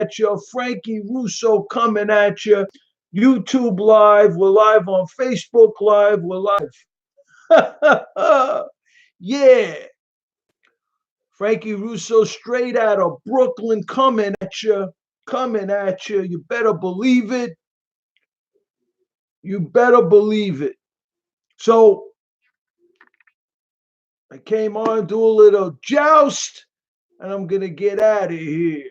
at you. Frankie Russo coming at you. YouTube Live. We're live on Facebook Live. We're live. Yeah. Frankie Russo straight out of Brooklyn coming at you. Coming at you. You better believe it. You better believe it. So I came on, do a little joust, and I'm going to get out of here.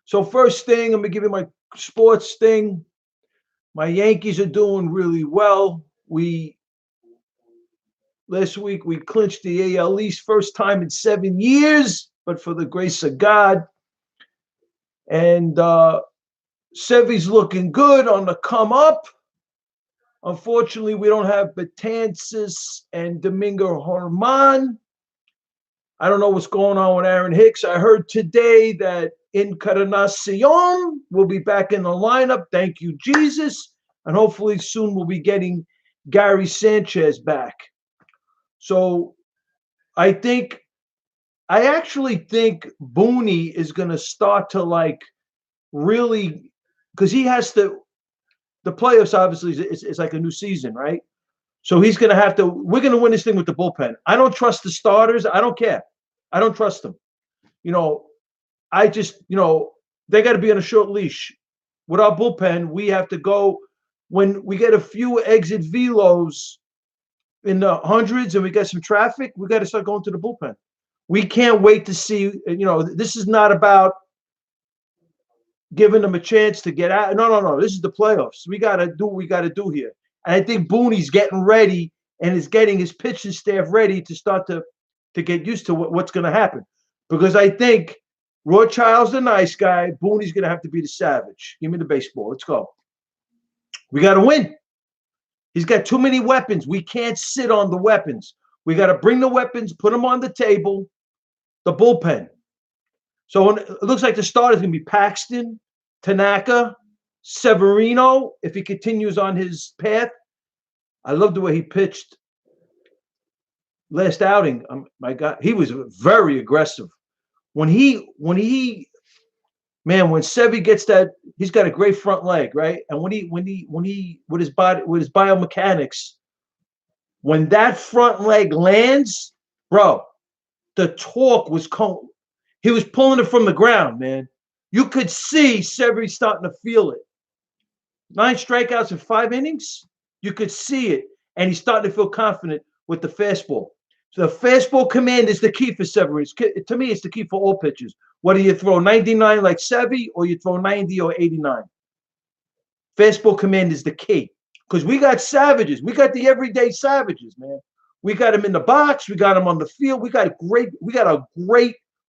So first thing, I'm going to give you my sports thing. My Yankees are doing really well. Last week we clinched the AL East first time in 7 years, but for the grace of God. And Sevy's looking good on the come up. Unfortunately, we don't have Betances and Domingo Germán. I don't know what's going on with Aaron Hicks. I heard today that Encarnacion will be back in the lineup. Thank you, Jesus. And hopefully soon we'll be getting Gary Sanchez back. So I actually think Booney is going to start to really, because he has to, the playoffs obviously is like a new season, right? So he's going to have to, we're going to win this thing with the bullpen. I don't trust the starters. I don't care. I don't trust them. I just, they got to be on a short leash. With our bullpen, we have to go, when we get a few exit velos in the hundreds and we get some traffic, we got to start going to the bullpen. We can't wait to see, this is not about giving them a chance to get out. No. This is the playoffs. We got to do what we got to do here. And I think Booney's getting ready and is getting his pitching staff ready to start to get used to what's going to happen. Because I think Rothschild's the nice guy. Booney's going to have to be the savage. Give me the baseball. Let's go. We got to win. He's got too many weapons. We can't sit on the weapons. We got to bring the weapons, put them on the table, the bullpen. So it looks like the starters going to be Paxton, Tanaka, Severino, if he continues on his path. I love the way he pitched last outing. My God, he was very aggressive. When Sevy gets that, he's got a great front leg, right? And when he with his body, with his biomechanics, when that front leg lands, bro, the torque was cold. He was pulling it from the ground, man. You could see Sevy starting to feel it. 9 strikeouts in 5 innings. You could see it. And he's starting to feel confident with the fastball. So the fastball command is the key for Severino. To me, it's the key for all pitchers. Whether you throw 99 like Sevy or you throw 90 or 89. Fastball command is the key. Because we got savages. We got the everyday savages, man. We got them in the box. We got them on the field. We got a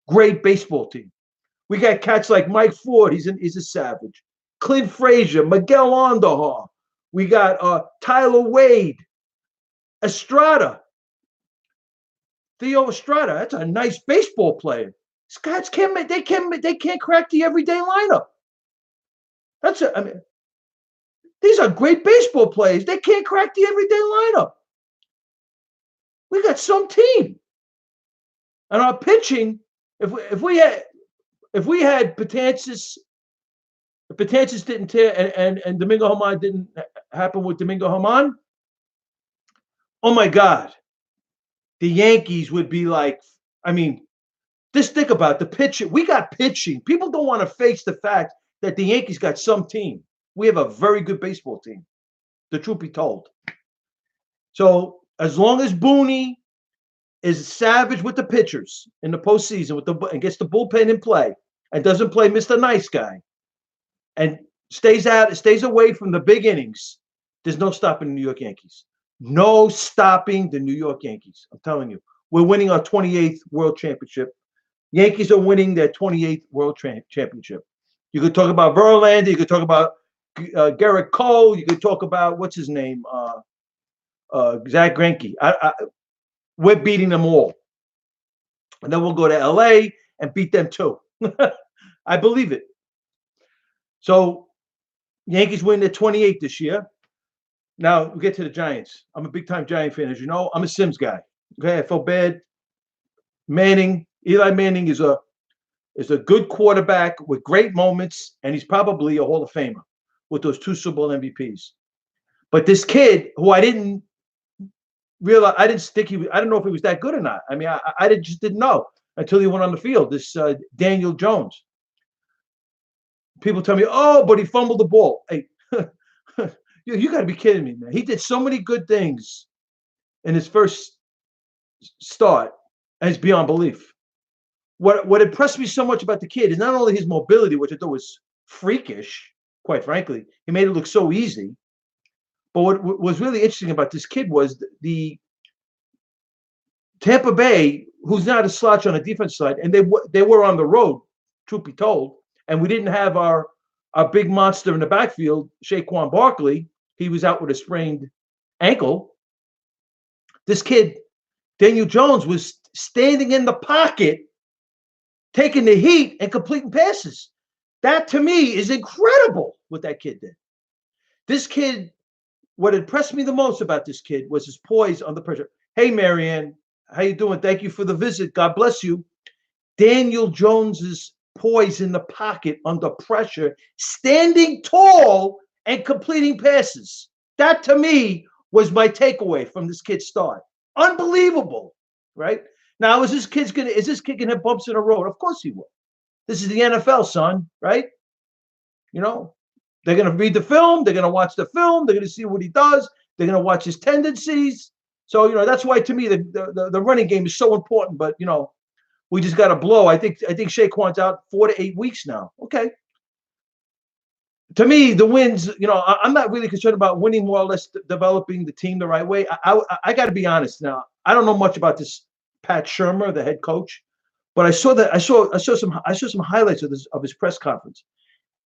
great baseball team. We got cats like Mike Ford. He's a savage. Clint Frazier, Miguel Andujar. We got Tyler Wade, Estrada, Theo Estrada. That's a nice baseball player. These guys can't crack the everyday lineup. These are great baseball players. They can't crack the everyday lineup. We got some team, and our pitching. If we had Betances, if Betances didn't tear and Domingo Germán didn't happen with Domingo Germán, oh my God, the Yankees would be like, just think about the pitching. We got pitching. People don't want to face the fact that the Yankees got some team. We have a very good baseball team, the truth be told. So as long as Booney is savage with the pitchers in the postseason and gets the bullpen in play and doesn't play Mr. Nice Guy and stays away from the big innings, there's no stopping the New York Yankees. No stopping the New York Yankees. I'm telling you. We're winning our 28th World Championship. Yankees are winning their 28th World Championship. You could talk about Verlander. You could talk about Garrett Cole. You could talk about, what's his name? Zach Greinke. We're beating them all. And then we'll go to LA and beat them too. I believe it. So Yankees win their 28th this year. Now we get to the Giants. I'm a big-time Giant fan, as you know. I'm a Sims guy. Okay, I felt bad. Eli Manning is a is a good quarterback with great moments, and he's probably a Hall of Famer with those 2 Super Bowl MVPs. But this kid, who I didn't realize, I didn't think he was, I didn't know if he was that good or not. I mean, I just didn't know until he went on the field. This Daniel Jones. People tell me, oh, but he fumbled the ball. Hey, you got to be kidding me, man. He did so many good things in his first start, and it's beyond belief. What impressed me so much about the kid is not only his mobility, which I thought was freakish, quite frankly. He made it look so easy. But what was really interesting about this kid was the Tampa Bay, who's not a slouch on the defense side, and they were on the road, truth be told, and we didn't have our big monster in the backfield, Saquon Barkley. He was out with a sprained ankle. This kid, Daniel Jones, was standing in the pocket, taking the heat and completing passes. That, to me, is incredible what that kid did. This kid, what impressed me the most about this kid was his poise under pressure. Hey, Marianne, how you doing? Thank you for the visit. God bless you. Daniel Jones's poise in the pocket under pressure, standing tall and completing passes. That, to me, was my takeaway from this kid's start. Unbelievable, right? Now, is this kid gonna have bumps in the road? Of course he will. This is the NFL, son, right? You know, they're gonna read the film, they're gonna watch the film, they're gonna see what he does, they're gonna watch his tendencies. So, you know, that's why to me the running game is so important. But you know, we just got to blow. I think Saquon's out 4 to 8 weeks now. Okay. To me, the wins, you know, I'm not really concerned about winning, more or less developing the team the right way. I got to be honest now. I don't know much about this Pat Shurmur, the head coach, but I saw some highlights of his press conference,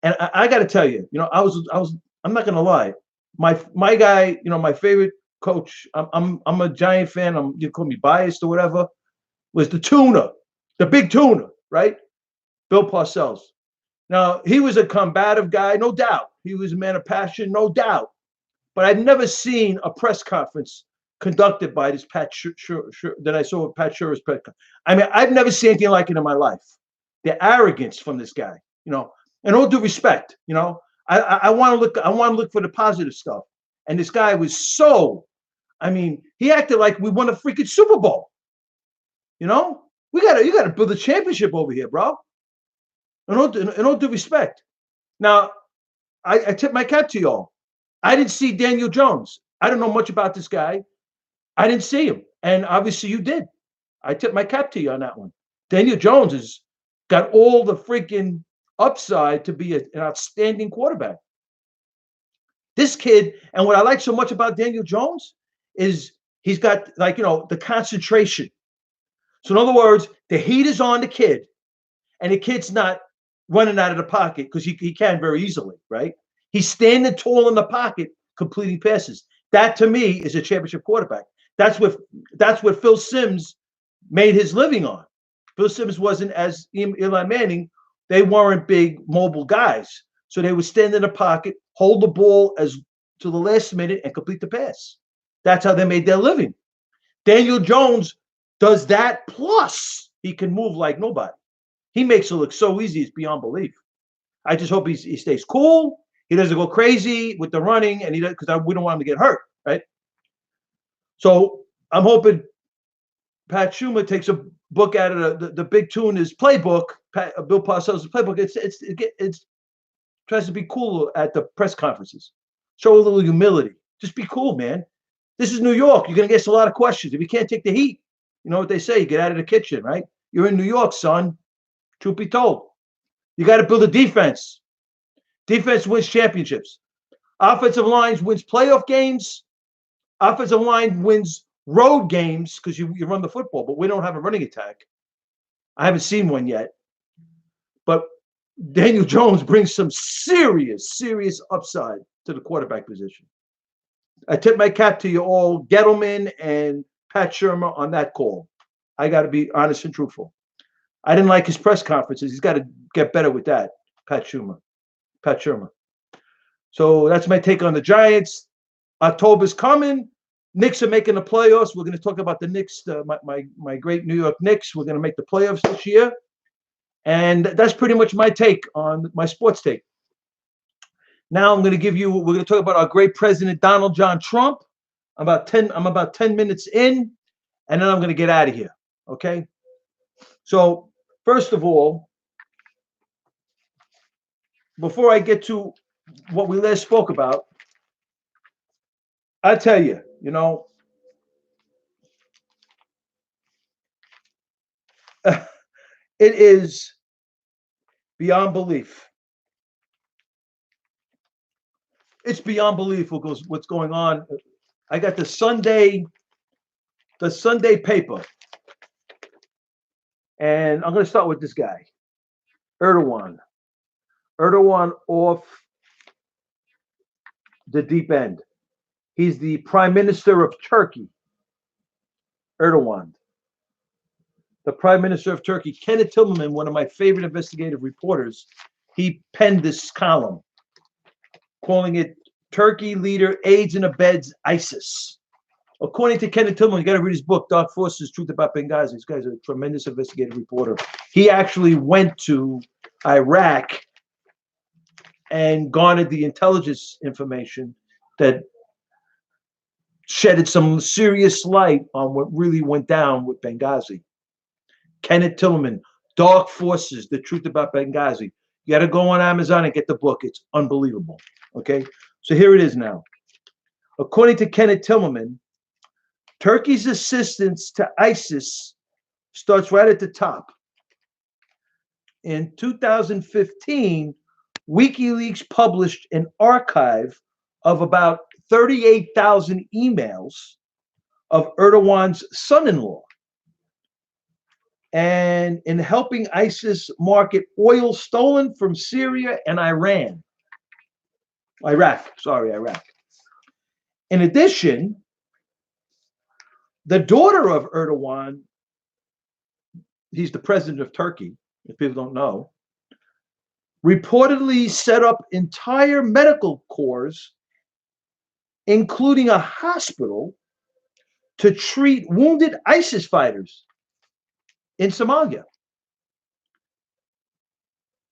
and I got to tell you, you know, I'm not gonna lie, my guy, you know, my favorite coach. I'm a Giant fan. You call me biased or whatever. Was the tuna, the big tuna, right? Bill Parcells. Now, he was a combative guy, no doubt. He was a man of passion, no doubt. But I've never seen a press conference conducted by this Pat that I saw Pat Shurmur's press conference. I mean, I've never seen anything like it in my life. The arrogance from this guy, you know, and all due respect, you know, I want to look for the positive stuff. And this guy was so, I mean, he acted like we won a freaking Super Bowl. You know, you gotta build a championship over here, bro. In all due respect. Now, I tip my cap to y'all. I didn't see Daniel Jones. I don't know much about this guy. I didn't see him, and obviously you did. I tip my cap to you on that one. Daniel Jones has got all the freaking upside to be an outstanding quarterback. This kid, and what I like so much about Daniel Jones is he's got, like, you know, the concentration. So in other words, the heat is on the kid, and the kid's not running out of the pocket because he can very easily, right? He's standing tall in the pocket, completing passes. That, to me, is a championship quarterback. That's what Phil Simms made his living on. Phil Simms wasn't as Eli Manning. They weren't big mobile guys. So they would stand in the pocket, hold the ball as to the last minute, and complete the pass. That's how they made their living. Daniel Jones does that, plus he can move like nobody. He makes it look so easy, it's beyond belief. I just hope he stays cool. He doesn't go crazy with the running, and because we don't want him to get hurt, right? So I'm hoping Pat Shurmur takes a book out of the big tuna's playbook, Bill Parcells' playbook. It tries to be cool at the press conferences. Show a little humility. Just be cool, man. This is New York. You're going to get a lot of questions. If you can't take the heat, you know what they say, you get out of the kitchen, right? You're in New York, son. Truth be told. You got to build a defense. Defense wins championships. Offensive line wins playoff games. Offensive line wins road games because you run the football, but we don't have a running attack. I haven't seen one yet. But Daniel Jones brings some serious upside to the quarterback position. I tip my cap to you all, Gettleman and Pat Shurmur, on that call. I got to be honest and truthful. I didn't like his press conferences. He's got to get better with that, Pat Shurmur. So that's my take on the Giants. October's coming. Knicks are making the playoffs. We're going to talk about the Knicks, my great New York Knicks. We're going to make the playoffs this year. And that's pretty much my take on my sports take. Now we're going to talk about our great president, Donald John Trump. I'm about 10 minutes in, and then I'm going to get out of here. Okay. So first of all, before I get to what we last spoke about, I tell you, it is beyond belief. It's beyond belief what's going on. I got the Sunday paper, and I'm going to start with this guy, Erdogan. Erdogan off the deep end. He's the prime minister of Turkey. Erdogan, the prime minister of Turkey. Kenneth Tillman, one of my favorite investigative reporters, he penned this column calling it Turkey leader aids and abets ISIS. According to Kenneth Tillman, you got to read his book, Dark Forces, Truth About Benghazi. This guy's a tremendous investigative reporter. He actually went to Iraq and garnered the intelligence information that shedded some serious light on what really went down with Benghazi. Kenneth Tillman, Dark Forces, The Truth About Benghazi. You got to go on Amazon and get the book. It's unbelievable. Okay, so here it is now. According to Kenneth Tillman, Turkey's assistance to ISIS starts right at the top. In 2015, WikiLeaks published an archive of about 38,000 emails of Erdogan's son-in-law. And in helping ISIS market oil stolen from Syria and Iraq. In addition, the daughter of Erdogan, he's the president of Turkey, if people don't know, reportedly set up entire medical corps, including a hospital, to treat wounded ISIS fighters in Somalia.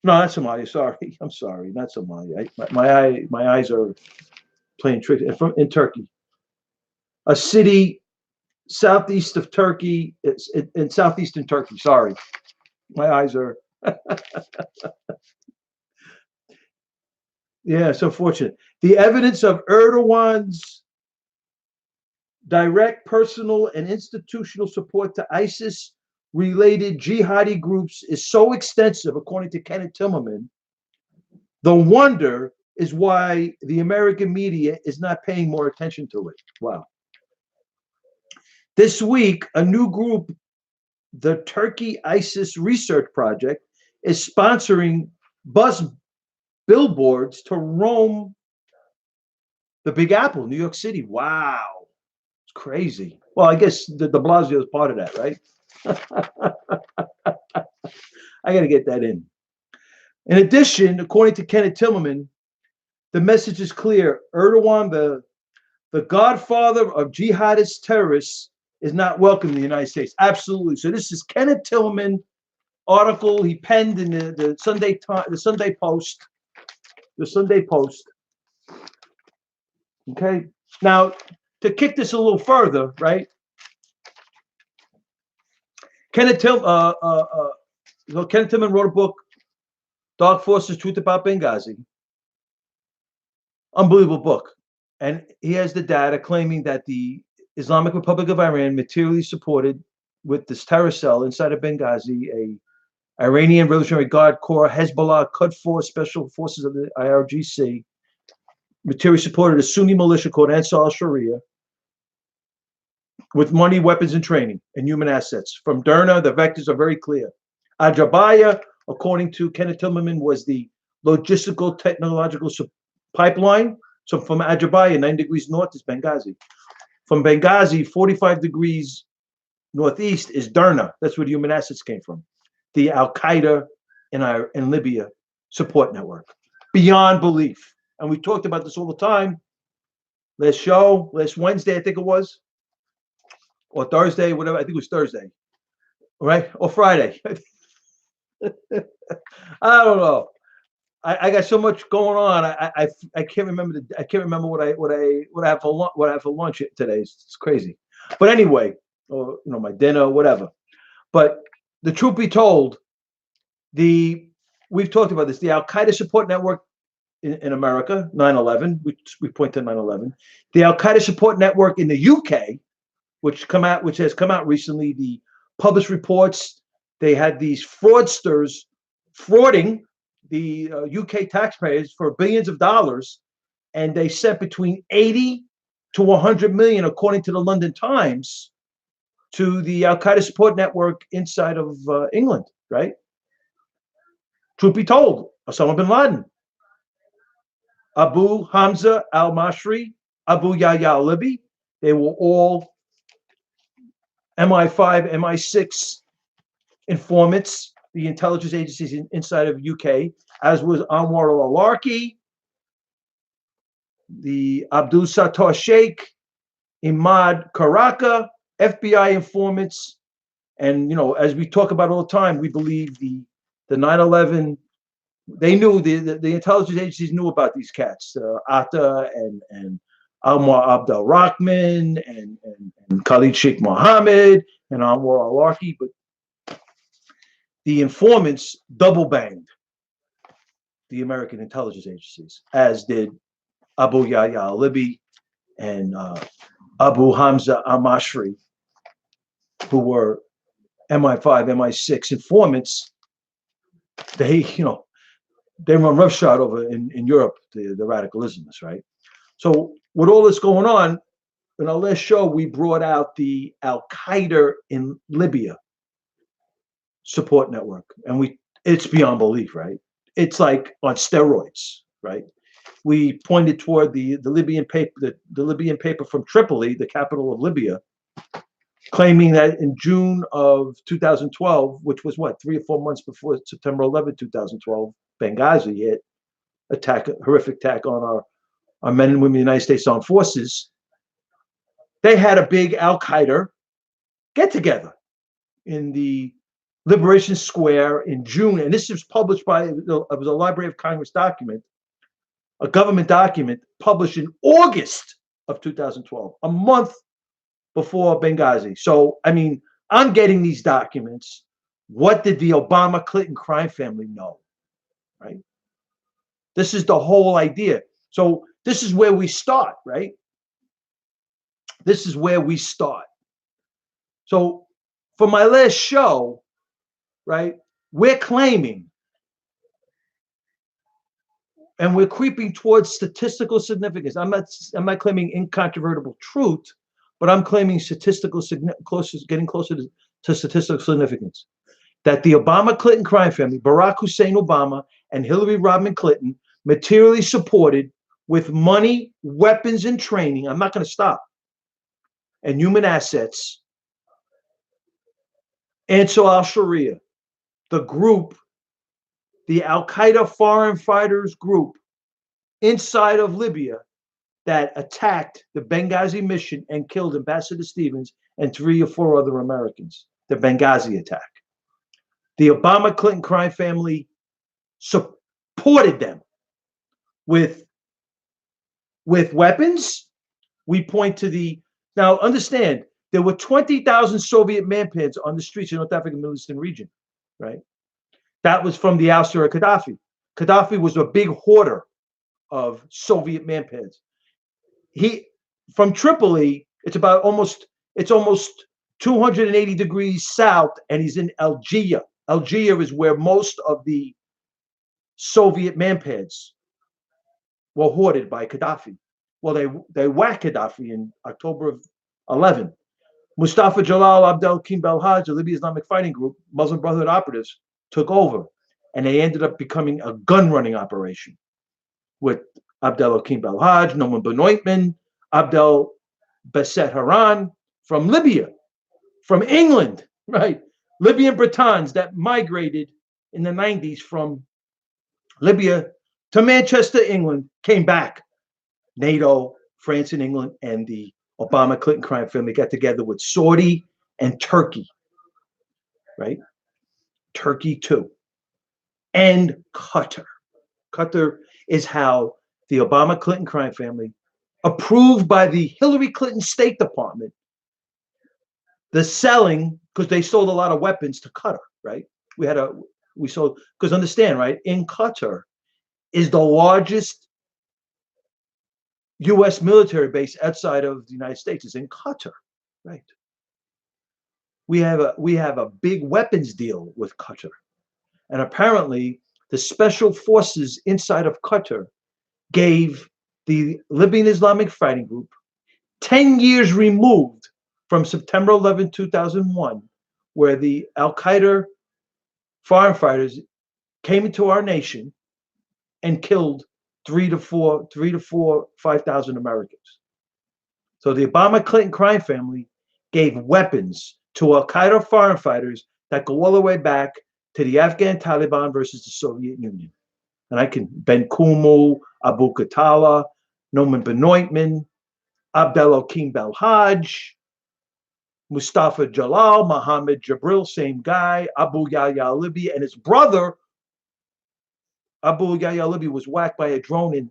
No, not Somalia. Sorry, I'm sorry, not Somalia. My eyes are playing tricks. In Turkey, a city southeast of Turkey. It's in southeastern Turkey. Sorry, my eyes are. Yeah, so fortunate. The evidence of Erdogan's direct personal and institutional support to ISIS-related jihadi groups is so extensive, according to Kenneth Tillman. The wonder is why the American media is not paying more attention to it. Wow. This week, a new group, the Turkey ISIS Research Project, is sponsoring bus billboards to roam the Big Apple, New York City. Wow. It's crazy. Well, I guess the de Blasio is part of that, right? I got to get that in. In addition, according to Kenneth Tillman, the message is clear. Erdogan, the godfather of jihadist terrorists, is not welcome in the United States. Absolutely. So this is Kenneth Tillman article he penned in the Sunday Post. The Sunday Post. Okay. Now, to kick this a little further, right? Kenneth Tillman wrote a book, Dark Forces, Truth About Benghazi. Unbelievable book. And he has the data claiming that the Islamic Republic of Iran materially supported with this terror cell inside of Benghazi, a Iranian Revolutionary Guard Corps, Hezbollah, Quds Force, Special Forces of the IRGC, materially supported a Sunni militia called Ansar al-Sharia with money, weapons, and training, and human assets. From Derna, the vectors are very clear. Ajabaya, according to Kenneth Tillman, was the logistical technological pipeline. So from Ajabaya, 9 degrees north is Benghazi. From Benghazi, 45 degrees northeast is Derna. That's where the human assets came from. The Al-Qaeda in Libya support network. Beyond belief. And we talked about this all the time. Last Wednesday, I think it was. Or Thursday, whatever. I think it was Thursday. Right? Or Friday. I don't know. I got so much going on. I can't remember I can't remember what I have for what I have for lunch today. It's crazy. But anyway, or my dinner, whatever. But the truth be told, the we've talked about this. The Al Qaeda support network in America, 9/11. We point to 9/11. The Al Qaeda support network in the UK, which has come out recently. The published reports, they had these fraudsters frauding the UK taxpayers for billions of dollars, and they sent between 80 to 100 million, according to the London Times, to the Al Qaeda support network inside of England. Right? Truth be told, Osama bin Laden, Abu Hamza al-Mashri, Abu Yahya al-Libi, they were all MI5, MI6 informants, the intelligence agencies inside of UK, as was Anwar al-Awlaki, the Abdul Sattar Sheikh, Imad Karaka, FBI informants. And, as we talk about all the time, we believe the 9/11, they knew, the intelligence agencies knew about these cats, Atta and Almar Abdel Rahman and Khalid Sheikh Mohammed and Anwar al-Awlaki, but the informants double banged the American intelligence agencies, as did Abu Yahya al-Libi and Abu Hamza al-Mashri, who were MI5, MI6 informants. They run roughshod over in Europe, the radicalisms, right? So with all this going on, in our last show, we brought out the Al Qaeda in Libya support network, and it's beyond belief, right? It's like on steroids, right? We pointed toward the Libyan paper, the Libyan paper from Tripoli, the capital of Libya, claiming that in June of 2012, which was 3 or 4 months before September 11, 2012, Benghazi hit, horrific attack on our men and women of the United States Armed Forces. They had a big Al Qaeda get together in the Liberation Square in June, and this was published it was a Library of Congress document, a government document published in August of 2012, a month before Benghazi. So, I mean, I'm getting these documents. What did the Obama-Clinton crime family know, right? This is the whole idea. So this is where we start, right? This is where we start. So for my last show, right, we're claiming, and we're creeping towards statistical significance. I'm not claiming incontrovertible truth, but I'm claiming getting closer to statistical significance. That the Obama-Clinton crime family, Barack Hussein Obama and Hillary Rodham Clinton, materially supported with money, weapons, and training, I'm not going to stop, and human assets, Ansar al-Sharia, the group, the Al-Qaeda foreign fighters group inside of Libya that attacked the Benghazi mission and killed Ambassador Stevens and 3 or 4 other Americans, the Benghazi attack. The Obama-Clinton crime family supported them with weapons. We point to now understand, there were 20,000 Soviet manpads on the streets in North African Middle Eastern region, right? That was from the ouster of Gaddafi. Gaddafi was a big hoarder of Soviet manpads. From Tripoli, it's almost 280 degrees south, and he's in Algeria. Algeria is where most of the Soviet manpads were hoarded by Gaddafi. Well, they whacked Gaddafi in October of 11. Mustafa Jalal Abdel Kim Belhaj, the Libya Islamic Fighting Group, Muslim Brotherhood operatives, took over, and they ended up becoming a gun-running operation with Abdel Hakim Belhaj, Noman Benoitman, Abdel Basset Haran from Libya, from England, right? Libyan Britons that migrated in the 90s from Libya to Manchester, England, came back. NATO, France, and England, and the Obama-Clinton crime family got together with Saudi and Turkey, right? Turkey too. and Qatar. Qatar is how the Obama-Clinton crime family, approved by the Hillary Clinton State Department, the selling, because they sold a lot of weapons to Qatar, right? We sold, because understand, right? In Qatar is the largest U.S. military base outside of the United States. Is in Qatar, right? We have a big weapons deal with Qatar, and apparently the special forces inside of Qatar gave the Libyan Islamic Fighting Group 10 years removed from September 11, 2001, where the Al Qaeda foreign fighters came into our nation and killed 5,000 Americans. So the Obama-Clinton crime family gave weapons to Al Qaeda foreign fighters that go all the way back to the Afghan Taliban versus the Soviet Union. And I can Ben Kumu, Abu Qatala, Noman Benoitman, Abdel Hakim Belhaj, Mustafa Jalal, Mohammed Jabril, same guy, Abu Yahya Libby, and his brother, Abu Yahya Libby, was whacked by a drone in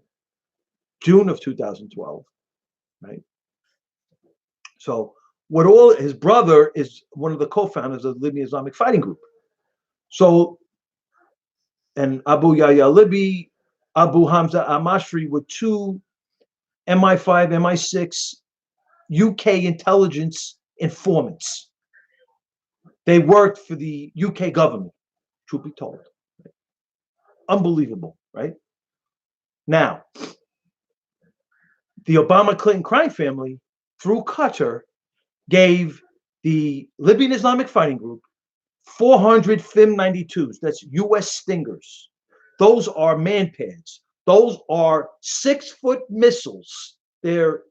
June of 2012, right? So his brother is one of the co-founders of the Libyan Islamic Fighting Group. So, and Abu Yahya Libby, Abu Hamza al-Masri were two MI5, MI6 UK intelligence informants. They worked for the UK government, truth be told. Unbelievable, right? Now, the Obama-Clinton crime family, through Qatar, gave the Libyan Islamic Fighting Group 400 FIM-92s. That's U.S. Stingers. Those are man pads. Those are 6-foot missiles. They're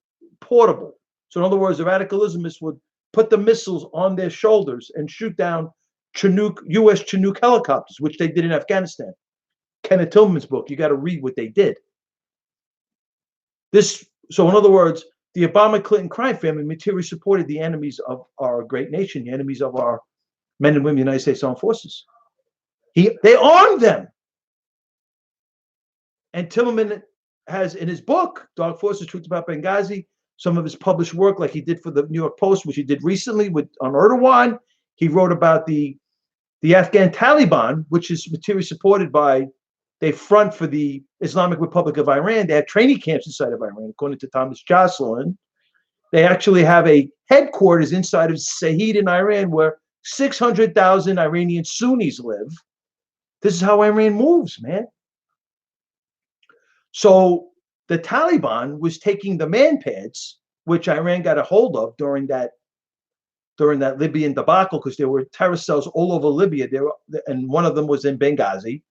portable. So in other words, the radical Islamists would put the missiles on their shoulders and shoot down U.S. Chinook helicopters, which they did in Afghanistan. Kenneth Tillman's book, you got to read what they did. So in other words, the Obama-Clinton crime family materially supported the enemies of our great nation, the enemies of our men and women of the United States Armed Forces. They armed them. And Tillman has in his book, Dark Forces, Truth About Benghazi, some of his published work, like he did for the New York Post, which he did recently on Erdogan. He wrote about the Afghan Taliban, which is materially supported by, they front for the Islamic Republic of Iran. They have training camps inside of Iran, according to Thomas Jocelyn. They actually have a headquarters inside of Sahid in Iran where 600,000 Iranian Sunnis live. This is how Iran moves, man. So the Taliban was taking the man pads, which Iran got a hold of during that Libyan debacle, because there were terror cells all over Libya. And one of them was in Benghazi,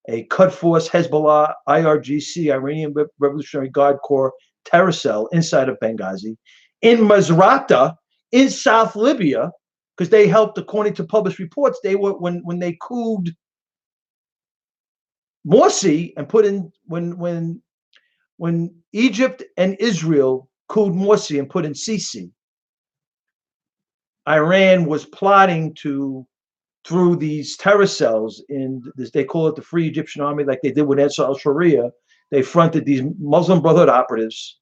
a Quds Force, Hezbollah, IRGC, Iranian Revolutionary Guard Corps terror cell inside of Benghazi. In Misrata, in South Libya, because they helped, according to published reports, they were when they couped Morsi and put in when Egypt and Israel couped Morsi and put in Sisi, Iran was plotting to, through these terror cells in this, they call it the Free Egyptian Army, like they did with Ansar al-Sharia. They fronted these Muslim Brotherhood operatives,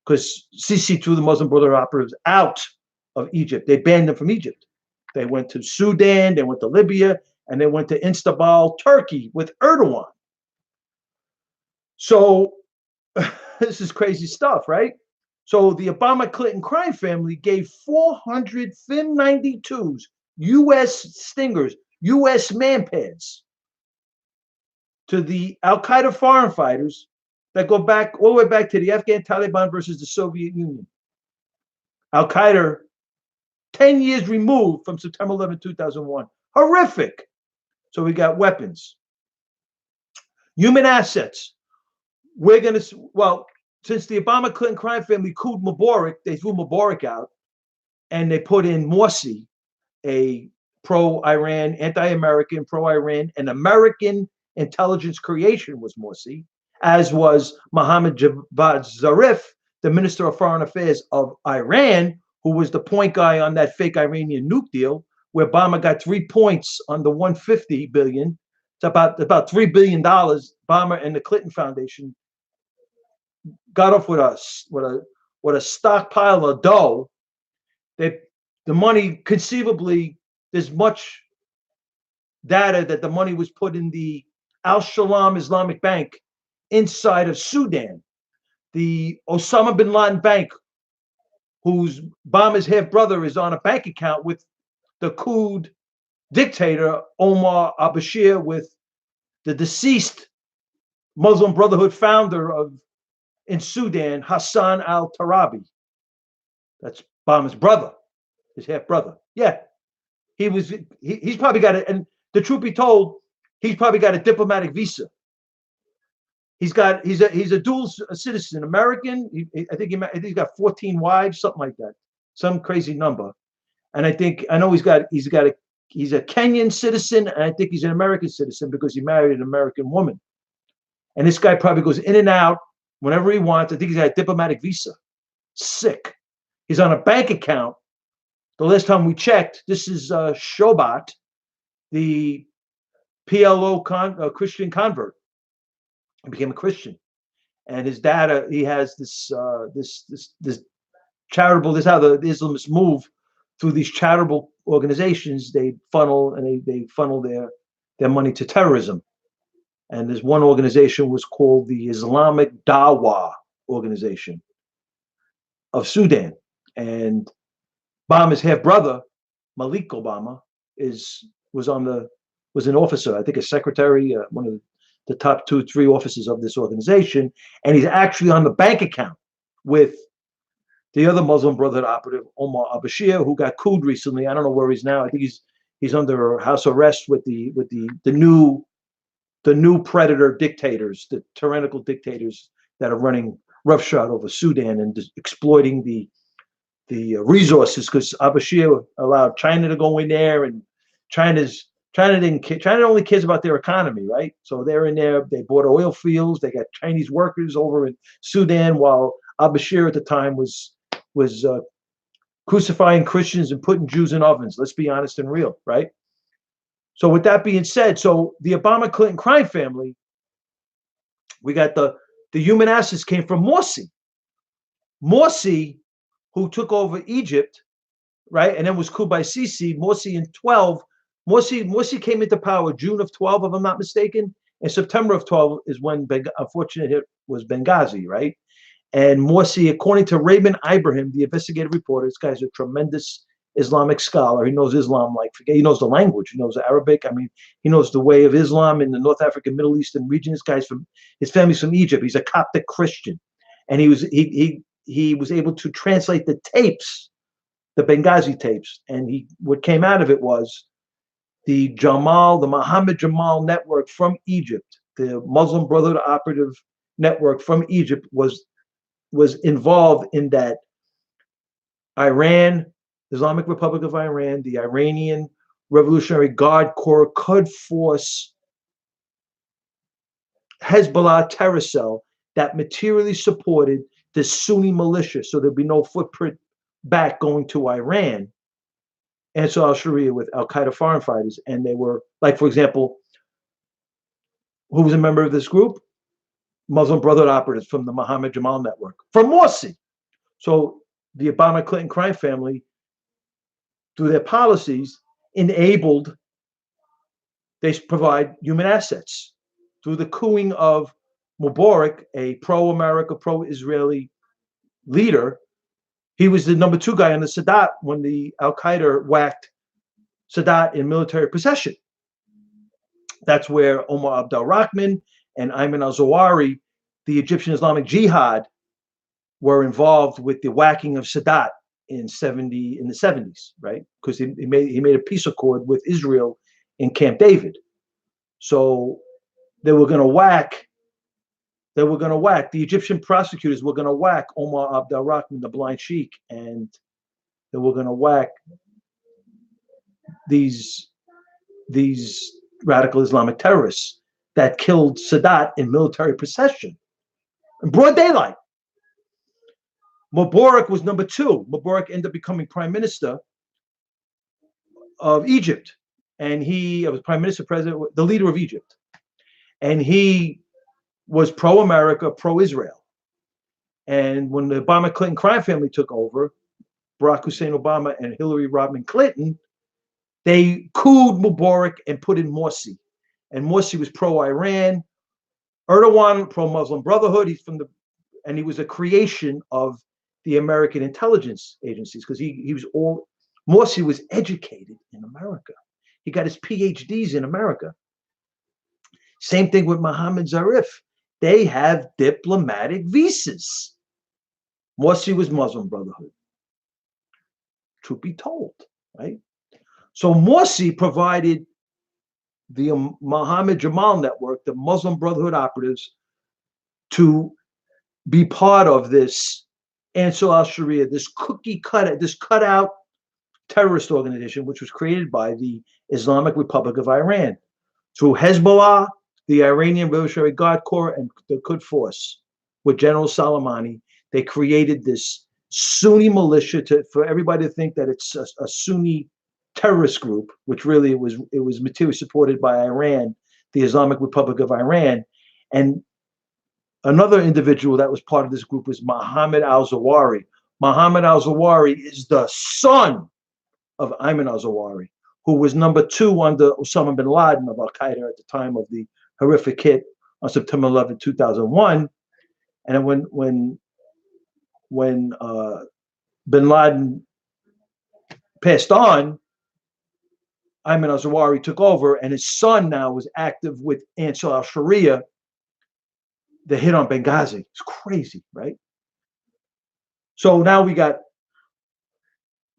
because Sisi threw the Muslim Brotherhood operatives out of Egypt. They banned them from Egypt. They went to Sudan, they went to Libya, and they went to Istanbul, Turkey, with Erdogan. So this is crazy stuff, right? So the Obama-Clinton crime family gave 400 FIM-92s, U.S. Stingers, U.S. man-pads, to the Al-Qaeda foreign fighters that go back all the way back to the Afghan Taliban versus the Soviet Union. Al-Qaeda, 10 years removed from September 11, 2001. Horrific. So we got weapons. Human assets. We're going to, well, since the Obama-Clinton crime family couped Mubarak, they threw Mubarak out, and they put in Morsi, a pro-Iran, anti-American, pro-Iran, and American intelligence creation was Morsi, as was Mohammed Javad Zarif, the Minister of Foreign Affairs of Iran, who was the point guy on that fake Iranian nuke deal, where Obama got 3 points on the 150 billion It's about $3 billion. Obama and the Clinton Foundation got off with a stockpile of dough. They the money conceivably, there's much data that the money was put in the Al Shalom Islamic Bank inside of Sudan, the Osama bin Laden Bank, whose Obama's half brother is on a bank account with the coup dictator Omar al-Bashir, with the deceased Muslim Brotherhood founder of in Sudan, Hassan al-Tarabi. That's Obama's brother, his half brother. Yeah, he's probably got it. And the truth be told, he's probably got a diplomatic visa. He's a dual citizen, American. I think he's got 14 wives, something like that, some crazy number. And I know he's a Kenyan citizen, and I think he's an American citizen because he married an American woman. And this guy probably goes in and out whenever he wants. I think he's got a diplomatic visa. Sick. He's on a bank account. The last time we checked, this is Shobat, the PLO Christian convert. He became a Christian, and his dad, he has this charitable. This is how the Islamists move through these charitable organizations. They funnel their money to terrorism. And this one organization was called the Islamic Dawah Organization of Sudan. And Obama's half brother, Malik Obama, was an officer, I think a secretary, one of the top 2-3 officers of this organization, and he's actually on the bank account with the other Muslim Brotherhood operative, Omar al-Bashir, who got couped recently. I don't know where he's now. I think he's under house arrest with the new predator dictators, the tyrannical dictators that are running roughshod over Sudan and exploiting the resources, because al-Bashir allowed China to go in there, and China only cares about their economy, right? So they're in there. They bought oil fields. They got Chinese workers over in Sudan, while al-Bashir at the time was crucifying Christians and putting Jews in ovens. Let's be honest and real, right? So with that being said, so the Obama-Clinton crime family, we got the human assets came from Morsi. Morsi, who took over Egypt, right, and then was couped by Sisi. Morsi in 12. Morsi came into power June of 12, if I'm not mistaken. And September of 12 is when unfortunate hit was Benghazi, right? And Morsi, according to Raymond Ibrahim, the investigative reporter, this guy's a tremendous Islamic scholar. He knows Islam he knows the language. He knows Arabic. I mean, he knows the way of Islam in the North African, Middle Eastern region. This guy's his family's from Egypt. He's a Coptic Christian, and he was able to translate the tapes, the Benghazi tapes, and what came out of it was the Muhammad Jamal network from Egypt, the Muslim Brotherhood operative network from Egypt was involved in that. Iran, Islamic Republic of Iran, the Iranian Revolutionary Guard Corps could force Hezbollah terror cell that materially supported the Sunni militia, so there'd be no footprint back going to Iran and so al-Sharia with al-Qaeda foreign fighters. And they were, like, for example, who was a member of this group? Muslim Brotherhood operatives from the Muhammad Jamal network, from Morsi. So the Obama-Clinton crime family, through their policies, they provide human assets. Through the couing of Mubarak, a pro-America, pro-Israeli leader, he was the number 2 guy under Sadat when the al-Qaeda whacked Sadat in military possession. That's where Omar Abdel Rahman and Ayman al-Zawahiri, the Egyptian Islamic Jihad, were involved with the whacking of Sadat in the 70s, right? Because he made a peace accord with Israel in Camp David. So they were going to whack. The Egyptian prosecutors were going to whack Omar Abdel Rahman, the blind sheikh, and they were going to whack these radical Islamic terrorists that killed Sadat in military possession in broad daylight. Mubarak was number 2. Mubarak ended up becoming prime minister of Egypt. and he was prime minister, president, the leader of Egypt, and he was pro-America, pro-Israel. And when the Obama Clinton crime family took over, Barack Hussein Obama and Hillary Rodham Clinton, they couped Mubarak and put in Morsi. And Morsi was pro-Iran, Erdogan pro-Muslim Brotherhood. He was a creation of the American intelligence agencies because Morsi was educated in America. He got his PhDs in America. Same thing with Mohammed Zarif. They have diplomatic visas. Morsi was Muslim Brotherhood. Truth be told, right? So Morsi provided the Mohammed Jamal network, the Muslim Brotherhood operatives, to be part of this Ansar al-Sharia, this cutout terrorist organization, which was created by the Islamic Republic of Iran through Hezbollah, the Iranian Revolutionary Guard Corps, and the Quds Force with General Soleimani. They created this Sunni militia for everybody to think that it's a Sunni terrorist group, which really it was materially supported by Iran, the Islamic Republic of Iran. And another individual that was part of this group was Mohammed al-Zawahiri. Mohammed al-Zawahiri is the son of Ayman al-Zawahiri, who was number 2 under Osama bin Laden of al-Qaeda at the time of the horrific hit on September 11, 2001. And when bin Laden passed on, Ayman al-Zawahiri took over, and his son now was active with Ansar al-Sharia. The hit on Benghazi. It's crazy, right? So now we got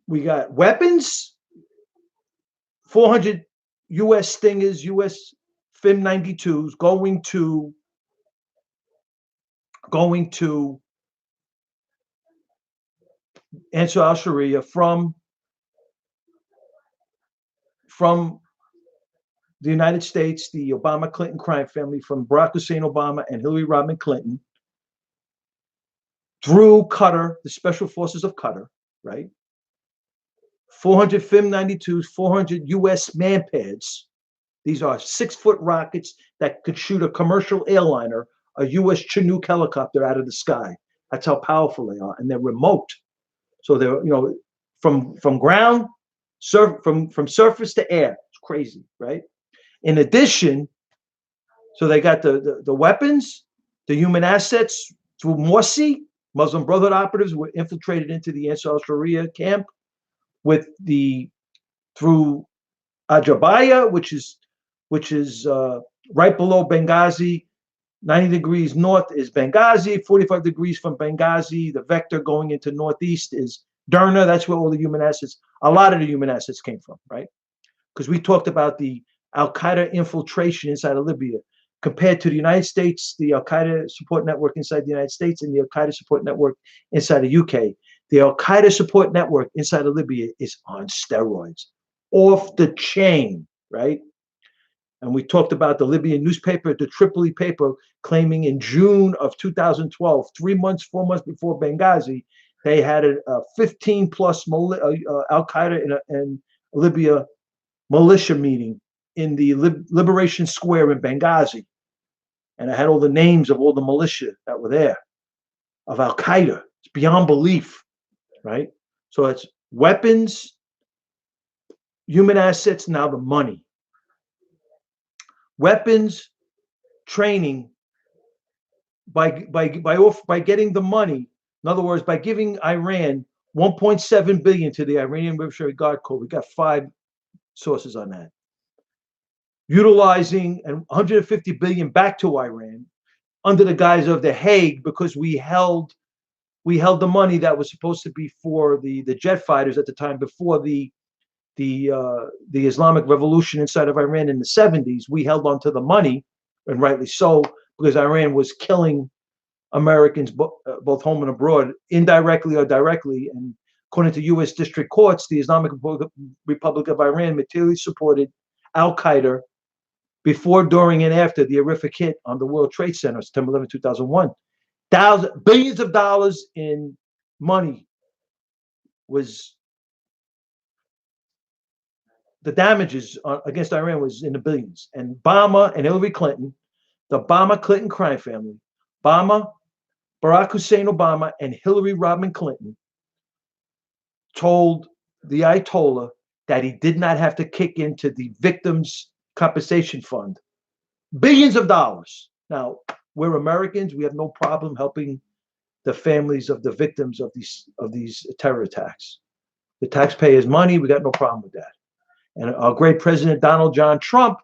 weapons, 400 U.S. Stingers, U.S. FIM 92s going to Ansar al-Sharia from the United States, the Obama Clinton crime family, from Barack Hussein Obama and Hillary Rodham Clinton, through Qatar, the special forces of Qatar, right? 400 FIM 92s, 400 U.S. manpads. These are 6-foot rockets that could shoot a commercial airliner, a U.S. Chinook helicopter out of the sky. That's how powerful they are, and they're remote. So they're, from ground, from surface to air. It's crazy, right? In addition, so they got the weapons, the human assets through Morsi. Muslim Brotherhood operatives were infiltrated into the Ansar al-Sharia camp through Ajabaya, which is right below Benghazi. 90 degrees north is Benghazi. 45 degrees from Benghazi, the vector going into northeast is Derna. That's where all the human assets, a lot of the human assets came from, right? Because we talked about the Al-Qaeda infiltration inside of Libya. Compared to the United States, the Al-Qaeda support network inside the United States and the Al-Qaeda support network inside the UK, the Al-Qaeda support network inside of Libya is on steroids, off the chain, right? And we talked about the Libyan newspaper, the Tripoli paper, claiming in June of 2012, 4 months before Benghazi, they had a 15-plus Al-Qaeda and Libya militia meeting in the Liberation Square in Benghazi. And I had all the names of all the militia that were there of Al-Qaeda. It's beyond belief, right? So it's weapons, human assets, now the money. Weapons, training, by getting the money. In other words, by giving Iran $1.7 billion to the Iranian Revolutionary Guard Corps. We got 5 sources on that. Utilizing $150 billion back to Iran under the guise of the Hague, because we held the money that was supposed to be for the jet fighters at the time before the Islamic Revolution inside of Iran in the 70s. We held on to the money, and rightly so, because Iran was killing Americans both home and abroad, indirectly or directly. And according to U.S. district courts, the Islamic Republic of Iran materially supported Al-Qaeda before, during, and after the horrific hit on the World Trade Center, September 11, 2001. Billions of dollars in money was the damages against Iran was in the billions. And Obama and Hillary Clinton, the Obama-Clinton crime family, Barack Hussein Obama and Hillary Rodham Clinton told the Ayatollah that he did not have to kick into the victims' compensation fund billions of dollars. Now, we're Americans. We have no problem helping the families of the victims of these terror attacks. The taxpayers' money, we got no problem with that. And our great President Donald John Trump,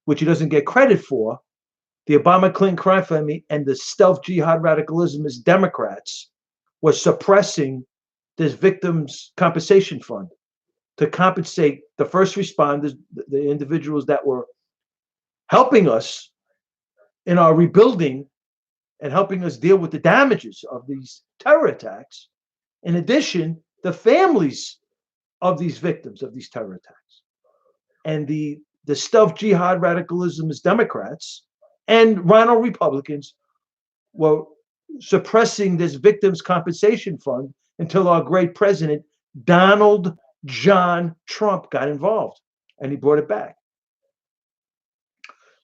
which he doesn't get credit for, the Obama-Clinton crime family and the stealth jihad radicalismist Democrats was suppressing this victims' compensation fund to compensate the first responders, the individuals that were helping us in our rebuilding and helping us deal with the damages of these terror attacks. In addition, the families of these victims of these terror attacks. And the stealth jihad radicalismist Democrats and Rhino Republicans were suppressing this victims' compensation fund until our great president, Donald John Trump, got involved and he brought it back.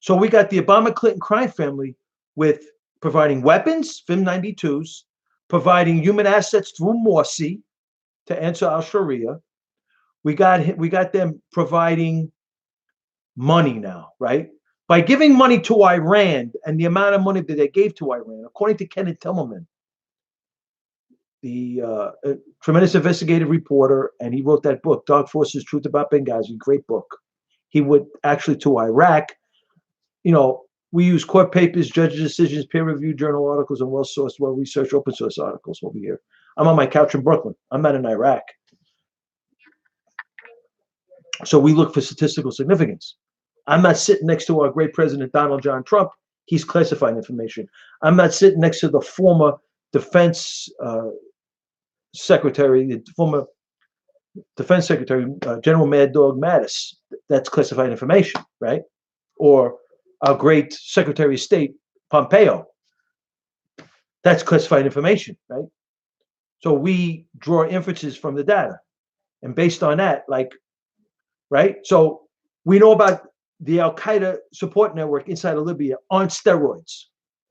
So we got the Obama-Clinton crime family with providing weapons, FIM-92s, providing human assets through Morsi to answer al-Sharia. We got them providing money now, right? By giving money to Iran and the amount of money that they gave to Iran, according to Kenneth Timmerman, the tremendous investigative reporter, and he wrote that book, Dark Forces, Truth About Benghazi, great book. He went actually to Iraq. You know, we use court papers, judges' decisions, peer-reviewed journal articles, and well-sourced, well-researched open source articles over here. I'm on my couch in Brooklyn. I'm not in Iraq. So we look for statistical significance. I'm not sitting next to our great president, Donald John Trump. He's classifying information. I'm not sitting next to the former defense secretary, the former defense secretary, General Mad Dog Mattis. That's classified information, right? Or our great Secretary of State, Pompeo. That's classified information, right? So we draw inferences from the data. And based on that, like, right? So we know about the Al-Qaeda support network inside of Libya on steroids,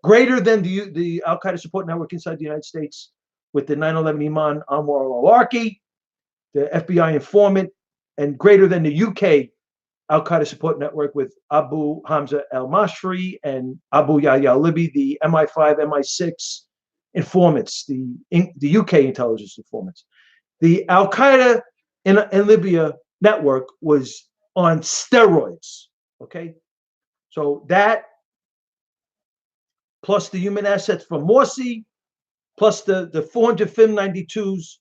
greater than the Al-Qaeda support network inside the United States with the 9/11 Imam Anwar al-Awlaki, the FBI informant, and greater than the UK Al-Qaeda support network with Abu Hamza al-Mashri and Abu Yahya al-Libi, the MI5, MI6 informants, the UK intelligence informants. The Al-Qaeda in Libya network was on steroids, okay? So that, plus the human assets from Morsi, plus the 400 FIM-92s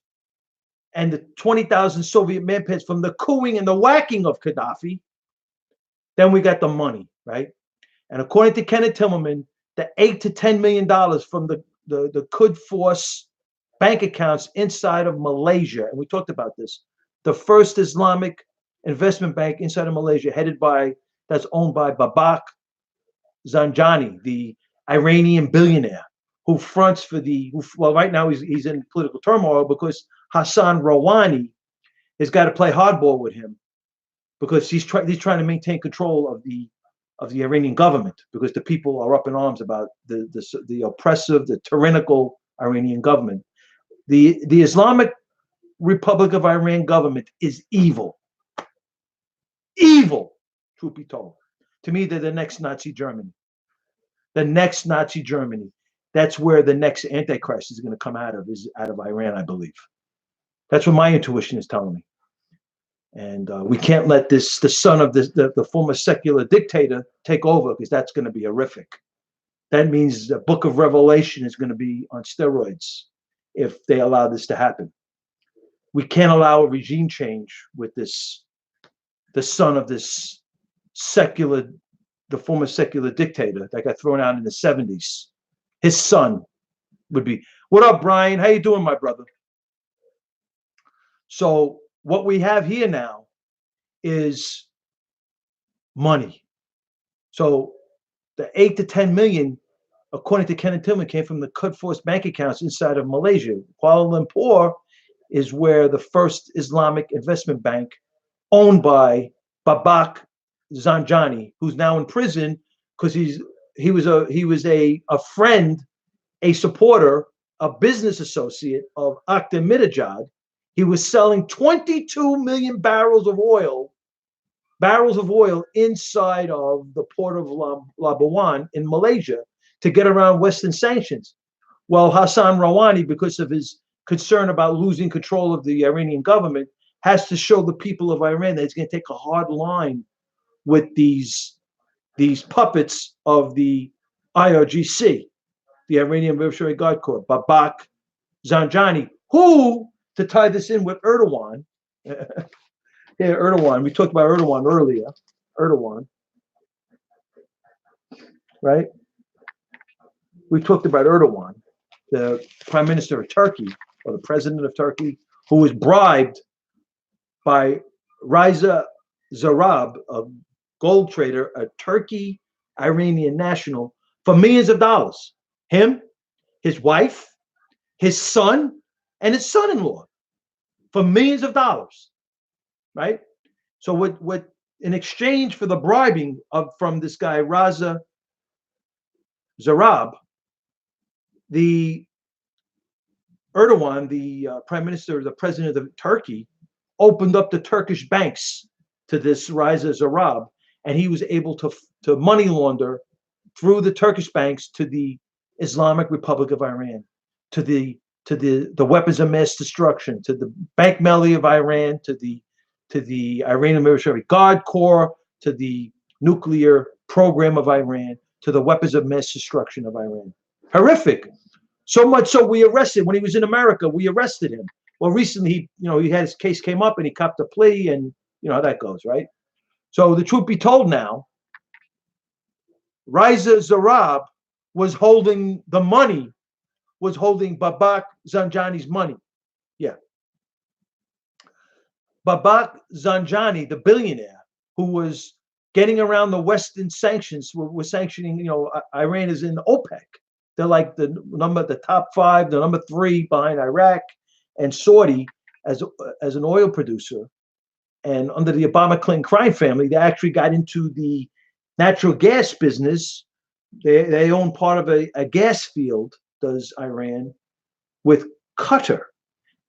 and the 20,000 Soviet manpads from the cooing and the whacking of Gaddafi, then we got the money, right? And according to Kenneth Timmerman, the $8 to $10 million from the Quds Force bank accounts inside of Malaysia, and we talked about this, the first Islamic investment bank inside of Malaysia, that's owned by Babak Zanjani, the Iranian billionaire who fronts for well, right now he's in political turmoil because Hassan Rouhani has got to play hardball with him because he's trying to maintain control of the Iranian government because the people are up in arms about the oppressive, the tyrannical Iranian government. The Islamic Republic of Iran government is evil. Evil, truth be told. To me, they're the next Nazi Germany. The next Nazi Germany. That's where the next Antichrist is going to come out of Iran, I believe. That's what my intuition is telling me. And we can't let the son of the former secular dictator take over because that's going to be horrific. That means the book of Revelation is going to be on steroids if they allow this to happen. We can't allow a regime change with the son of this the former secular dictator that got thrown out in the 70s. His son would be. What up, Brian? How you doing, my brother? So what we have here now is money. So the 8 to 10 million, according to Kenneth Tillman, came from the Quds Force bank accounts inside of Malaysia. Kuala Lumpur is where the first Islamic investment bank owned by Babak Zanjani, who's now in prison because he was a friend, a supporter, a business associate of Ahmadinejad. He was selling 22 million barrels of oil inside of the port of Labuan in Malaysia to get around Western sanctions. Well, Hassan Rouhani, because of his concern about losing control of the Iranian government, has to show the people of Iran that he's going to take a hard line with these puppets of the IRGC, the Iranian Revolutionary Guard Corps, Babak Zanjani, who, to tie this in with Erdogan, here, Erdogan, we talked about Erdogan earlier. Erdogan, right? We talked about Erdogan, the prime minister of Turkey, or the president of Turkey, who was bribed by Reza Zarrab, a gold trader, a Turkey Iranian national, for millions of dollars. Him, his wife, his son, and his son-in-law, for millions of dollars, right? So what in exchange for the bribing from this guy Reza Zarrab, the Erdogan, the prime minister, the president of Turkey, opened up the Turkish banks to this Reza Zarrab, and he was able to money launder through the Turkish banks to the Islamic Republic of Iran, to the weapons of mass destruction, to the bank melly of Iran, to the Iranian Military Guard Corps, to the nuclear program of Iran, to the weapons of mass destruction of Iran. Horrific. So much so we arrested, when he was in America, we arrested him. Well, recently he had his case came up and he copped a plea, and you know how that goes, right? So the truth be told now, Reza Zarrab was holding the money, was holding Babak Zanjani's money. Yeah. Babak Zanjani, the billionaire who was getting around the Western sanctions, was sanctioning, Iran is in OPEC. They're like the top five, the number three behind Iraq and Saudi as an oil producer. And under the Obama-Clinton crime family, they actually got into the natural gas business. They own part of a gas field, does Iran, with Qatar.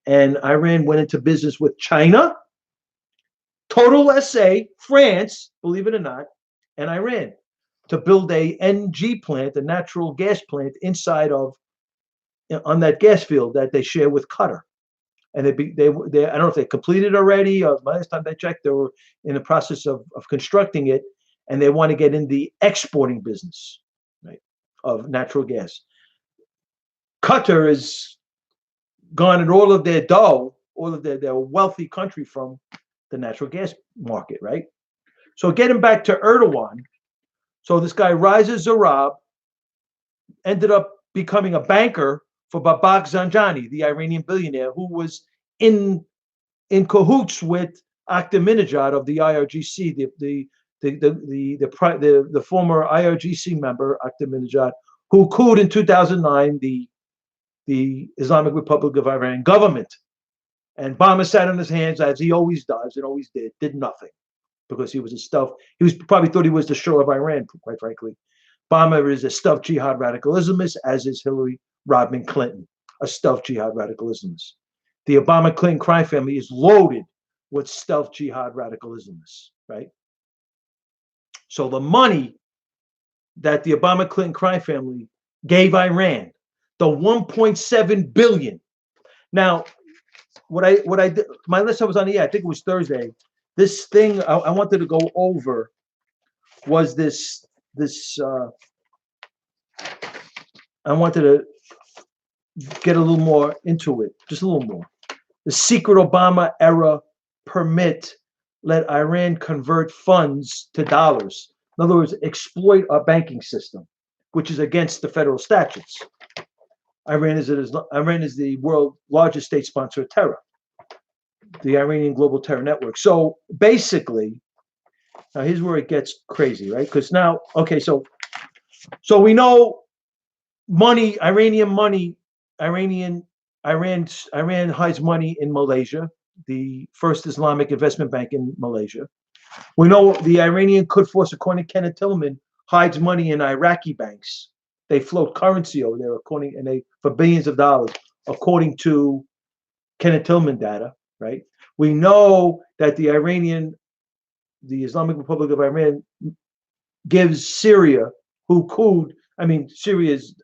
And Iran went into business with China, Total SA, France, believe it or not, and Iran to build a NG plant, a natural gas plant inside of on that gas field that they share with Qatar. And they I don't know if they completed already. Or last time I checked, they were in the process of constructing it, and they want to get in the exporting business, right, of natural gas. Qatar has garnered all of their dough, all of their wealthy country from the natural gas market, right? So getting back to Erdogan, so this guy Reza Zarrab ended up becoming a banker for Babak Zanjani, the Iranian billionaire who was in cahoots with Ahmadinejad of the IRGC, the former IRGC member Ahmadinejad, who couped in 2009 the Islamic Republic of Iran government. And Obama sat on his hands, as he always does and always did nothing, because he was a stuff. He was probably thought he was the Shah of Iran, quite frankly. Obama is a stuffed jihad radical Islamist, as is Hillary Rodham Clinton, a stuffed jihad radical Islamist. The Obama-Clinton crime family is loaded with stuffed jihad radical Islamists, right? So the money that the Obama-Clinton crime family gave Iran, the 1.7 billion. Now, what I did, my list I was on, I think it was Thursday. This thing I wanted to go over was this I wanted to get a little more into it, just a little more. The secret Obama era permit let Iran convert funds to dollars. In other words, exploit our banking system, which is against the federal statutes. Iran is the world's largest state sponsor of terror, the Iranian Global Terror Network. So basically, now here's where it gets crazy, right? Because now, okay, so we know money, Iranian money, Iran hides money in Malaysia, the first Islamic investment bank in Malaysia. We know the Iranian Quds Force, according to Kenneth Tillman, hides money in Iraqi banks. They float currency over there, for billions of dollars, according to Kenneth Tillman data. Right? We know that the Islamic Republic of Iran, gives Syria, who could, Syria's,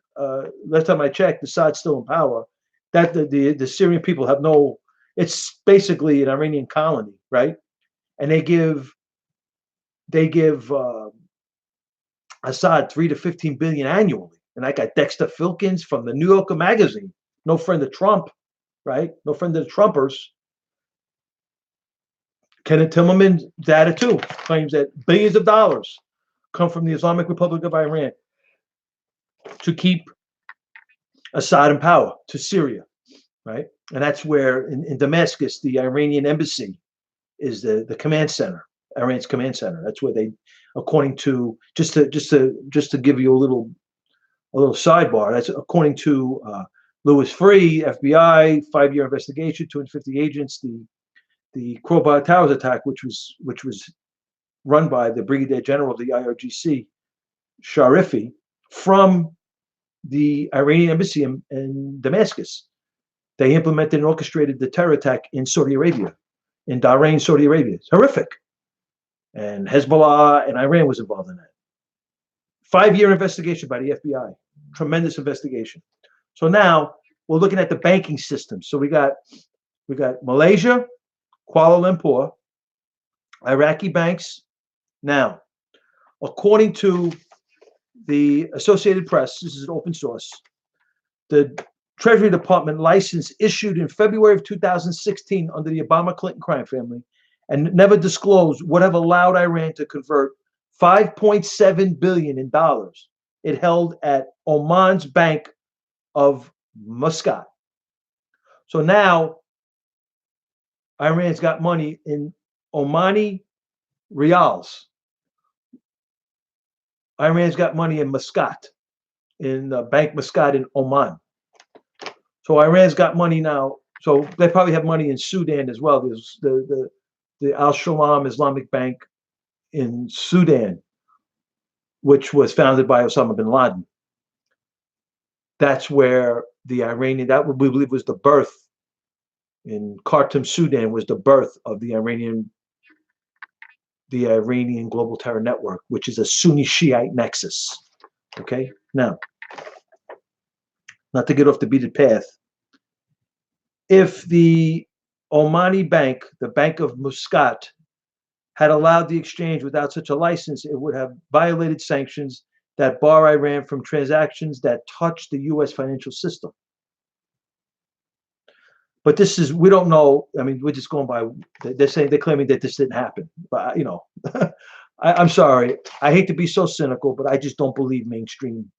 last time I checked, Assad's still in power, that the Syrian people have no, it's basically an Iranian colony, right? And they give Assad 3 to 15 billion annually. And I got Dexter Filkins from the New Yorker magazine, no friend of Trump, right? No friend of the Trumpers. Kenneth Tillman's data too claims that billions of dollars come from the Islamic Republic of Iran to keep Assad in power, to Syria, right? And that's where in Damascus, the Iranian embassy is the command center, Iran's command center. That's where they, according to, just to give you a little sidebar, that's according to Louis Freeh, FBI, 5-year investigation, 250 agents, the Crowbar Towers attack, which was run by the Brigadier General of the IRGC, Sharifi, from the Iranian embassy in Damascus. They implemented and orchestrated the terror attack in Saudi Arabia, in Bahrain, Saudi Arabia. It's horrific. And Hezbollah and Iran was involved in that. 5-year investigation by the FBI. Tremendous investigation. So now we're looking at the banking system. So we got Malaysia, Kuala Lumpur, Iraqi banks. Now, according to the Associated Press, this is an open source, the Treasury Department license issued in February of 2016 under the Obama-Clinton crime family and never disclosed would have allowed Iran to convert $5.7 billion in dollars it held at Oman's Bank of Muscat. So now Iran's got money in Omani Rials. Iran's got money in Muscat, in Bank Muscat in Oman. So Iran's got money now. So they probably have money in Sudan as well. There's the Al Shalom Islamic Bank in Sudan, which was founded by Osama bin Laden. That's where the Iranian, that we believe was the birth in Khartoum, Sudan, was the birth of the Iranian Global Terror Network, which is a Sunni Shiite nexus. Okay, now, not to get off the beaten path, if the Omani Bank, the Bank of Muscat, had allowed the exchange without such a license, it would have violated sanctions that bar Iran from transactions that touch the U.S. financial system. But this is, we don't know. I mean, we're just going by, they're claiming that this didn't happen. But, you know, I'm sorry. I hate to be so cynical, but I just don't believe mainstream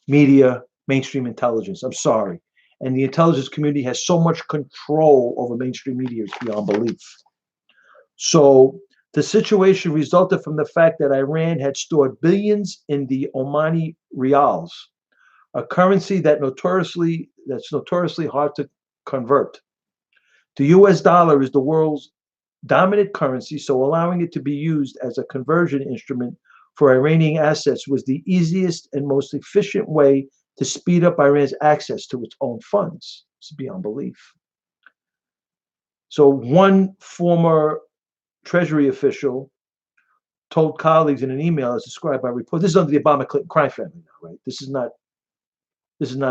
media, mainstream intelligence. I'm sorry. And the intelligence community has so much control over mainstream media, it's beyond belief. So the situation resulted from the fact that Iran had stored billions in the Omani Rials, a currency that's notoriously hard to convert. The US dollar is the world's dominant currency, so allowing it to be used as a conversion instrument for Iranian assets was the easiest and most efficient way to speed up Iran's access to its own funds. It's beyond belief. So one former Treasury official told colleagues in an email, as described by report, this is under the Obama-Clinton crime family now, right? This is not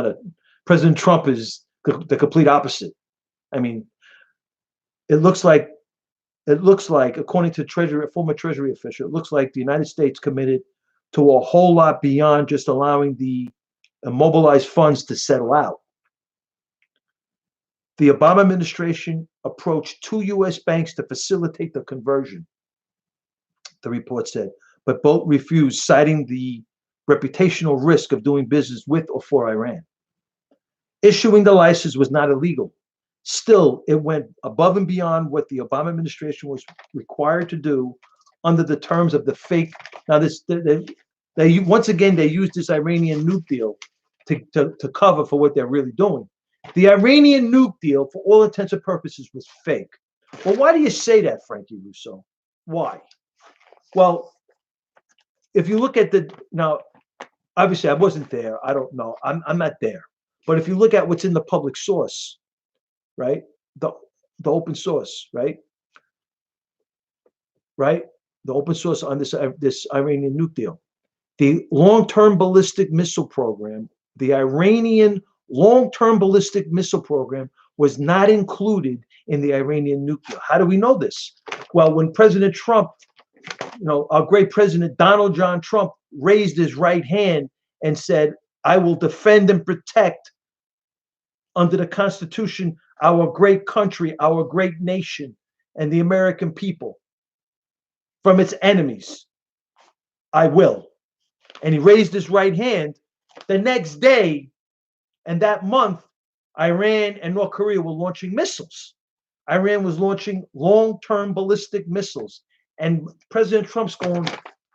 a, President Trump is the complete opposite. I mean, it looks like, according to former Treasury official, it looks like the United States committed to a whole lot beyond just allowing the immobilized funds to settle out. The Obama administration approached 2 U.S. banks to facilitate the conversion, the report said, but both refused, citing the reputational risk of doing business with or for Iran. Issuing the license was not illegal. Still, it went above and beyond what the Obama administration was required to do under the terms of the fake. Now, they once again, they used this Iranian nuke deal to cover for what they're really doing. The Iranian nuke deal, for all intents and purposes, was fake. Well, why do you say that, Frankie Russo? Why? Well, if you look at now, obviously I wasn't there. I don't know. I'm not there. But if you look at what's in the public source, right? The the open source, right? Right? The open source on this Iranian nuke deal. The long-term ballistic missile program, the Iranian long-term ballistic missile program was not included in the Iranian nuke deal. How do we know this? Well, when President Trump, our great president Donald John Trump raised his right hand and said, I will defend and protect under the Constitution our great country, our great nation, and the American people from its enemies. I will. And he raised his right hand. The next day and that month, Iran and North Korea were launching missiles. Iran was launching long-term ballistic missiles. And President Trump's going,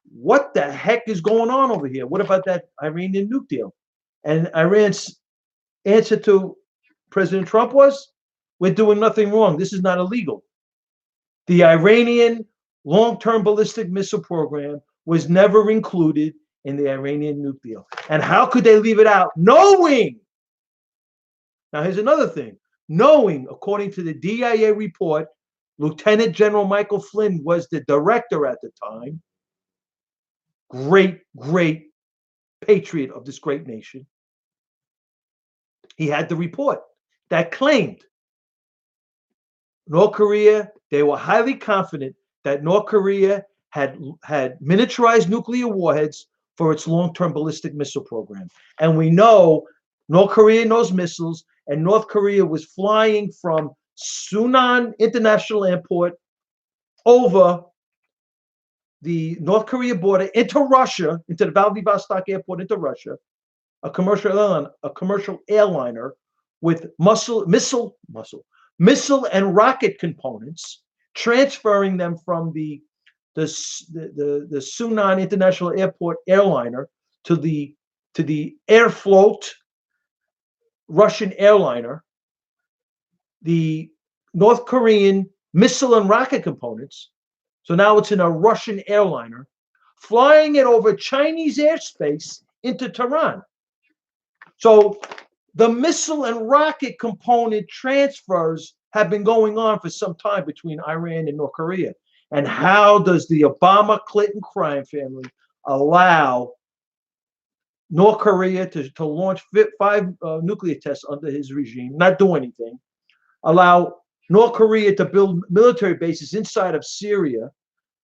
what the heck is going on over here? What about that Iranian nuke deal? And Iran's answer to President Trump was, we're doing nothing wrong. This is not illegal. The Iranian long-term ballistic missile program was never included in the Iranian nuke deal. And how could they leave it out? Knowing, now here's another thing, knowing, according to the DIA report, Lieutenant General Michael Flynn was the director at the time, great patriot of this great nation. He had the report that claimed North Korea, they were highly confident that North Korea had miniaturized nuclear warheads for its long-term ballistic missile program. And we know North Korea knows missiles, and North Korea was flying from Sunan International Airport over the North Korea border into Russia, into the Vladivostok Airport into Russia, a commercial airliner with missile and rocket components, transferring them from the Sunan International Airport airliner to the Airfloat Russian airliner, the North Korean missile and rocket components. So now it's in a Russian airliner, flying it over Chinese airspace into Tehran. So the missile and rocket component transfers have been going on for some time between Iran and North Korea. And how does the Obama-Clinton crime family allow North Korea to launch 5 nuclear tests under his regime, not do anything, allow North Korea to build military bases inside of Syria,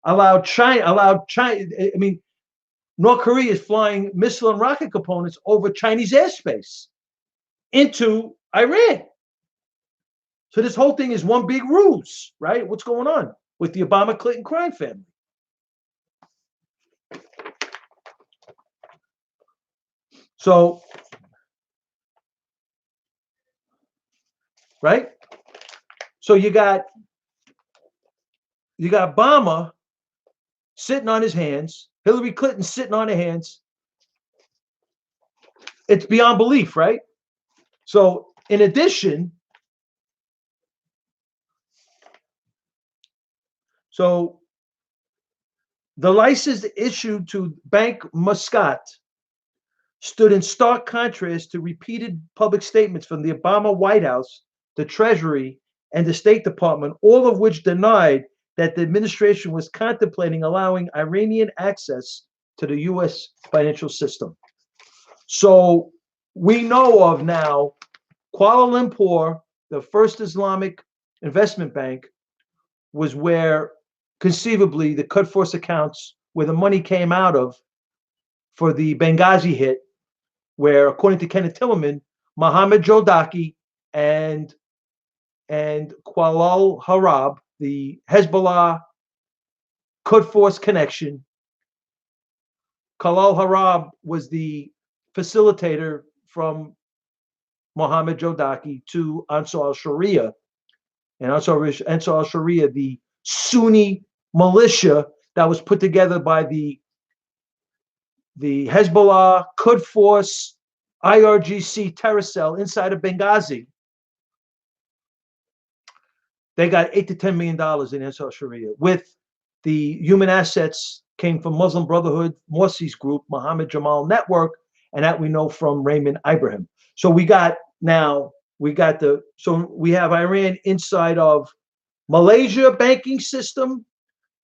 allow China, I mean, North Korea is flying missile and rocket components over Chinese airspace into Iran. So this whole thing is one big ruse, right? What's going on with the Obama-Clinton crime family? So, right? So you got Obama sitting on his hands, Hillary Clinton sitting on her hands. It's beyond belief, right? So in addition, so the license issued to Bank Muscat stood in stark contrast to repeated public statements from the Obama White House, the Treasury, and the State Department, all of which denied that the administration was contemplating allowing Iranian access to the U.S. financial system. So we know of now Kuala Lumpur, the first Islamic investment bank, was where conceivably the cut-force accounts where the money came out of for the Benghazi hit, where, according to Kenneth Tillerman, Mohammed Jodaki and Kuala Harab, the Hezbollah cut-force connection, Kuala Harab was the facilitator from Mohammed Jodaki to Ansar al-Sharia, and Ansar al-Sharia, the Sunni militia that was put together by the Hezbollah, Quds Force, IRGC terror cell inside of Benghazi. They got $8 to $10 million in Ansar al-Sharia with The human assets came from Muslim Brotherhood, Morsi's group, Mohammed Jamal Network, and that we know from Raymond Ibrahim. So we got we have Iran inside of Malaysia banking system,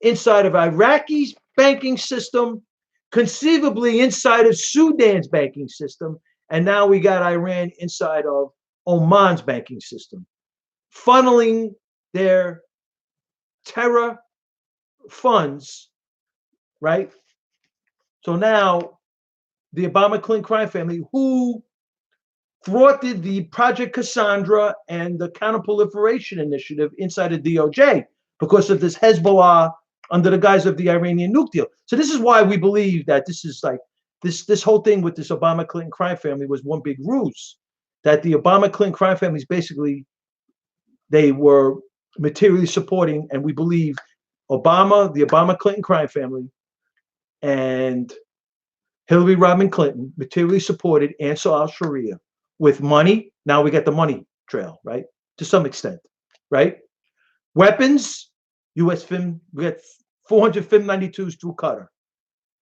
inside of Iraqi's banking system, conceivably inside of Sudan's banking system, and now we got Iran inside of Oman's banking system, funneling their terror funds, right? So now the Obama Clinton crime family, who thwarted the Project Cassandra and the Counterproliferation Initiative inside of DOJ because of this Hezbollah under the guise of the Iranian nuke deal. So this is why we believe that this is like this whole thing with this Obama Clinton crime family was one big ruse. That the Obama Clinton crime families basically they were materially supporting, and we believe Obama, the Obama Clinton crime family, and Hillary Rodham Clinton materially supported Ansar al-Sharia with money. Now we get the money trail, right? To some extent, right? Weapons, U.S. FIM, we got 400 FIM 92s through Qatar.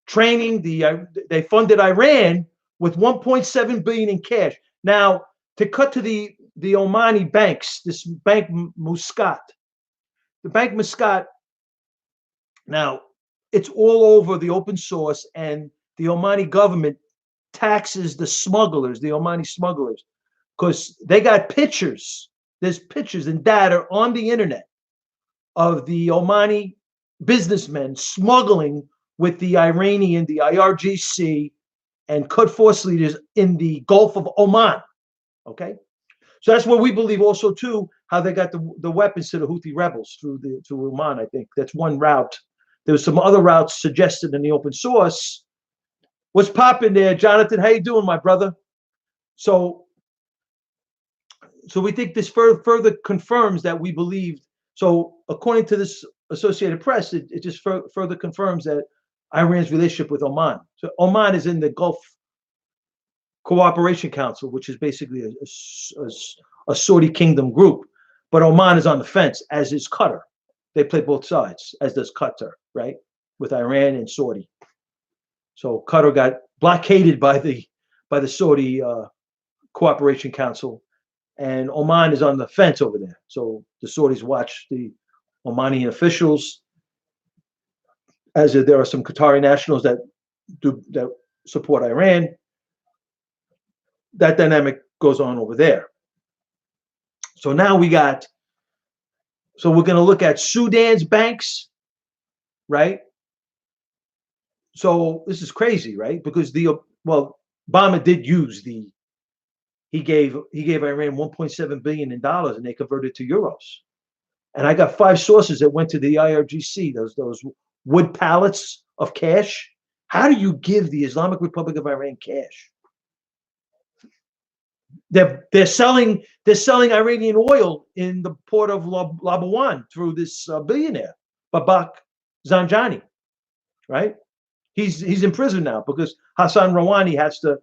Training, they funded Iran with 1.7 billion in cash. Now, to cut to the Omani banks, this Bank Muscat, the Bank Muscat, now it's all over the open source, and the Omani government taxes the smugglers, the Omani smugglers, because they got pictures. There's pictures and data on the internet of the Omani businessmen smuggling with the Iranian, the IRGC, and Quds Force leaders in the Gulf of Oman. Okay, so that's what we believe also too. How they got the weapons to the Houthi rebels through Oman. I think that's one route. There was some other routes suggested in the open source. What's popping there, Jonathan? How you doing, my brother? So we think this further confirms that we believed. So according to this Associated Press, it just further confirms that Iran's relationship with Oman. So Oman is in the Gulf Cooperation Council, which is basically a Saudi kingdom group. But Oman is on the fence, as is Qatar. They play both sides, as does Qatar, right? With Iran and Saudi. So Qatar got blockaded by the Saudi Cooperation Council, and Oman is on the fence over there. So the Saudis watch the Omani officials, as there are some Qatari nationals that support Iran. That dynamic goes on over there. So now we're going to look at Sudan's banks, right? So this is crazy, right? Because Obama did use he gave Iran 1.7 billion in dollars, and they converted to euros. And I got 5 sources that went to the IRGC, those wood pallets of cash. How do you give the Islamic Republic of Iran cash? They're selling Iranian oil in the port of Labuan through this billionaire, Babak Zanjani, right? He's in prison now because Hassan Rouhani has to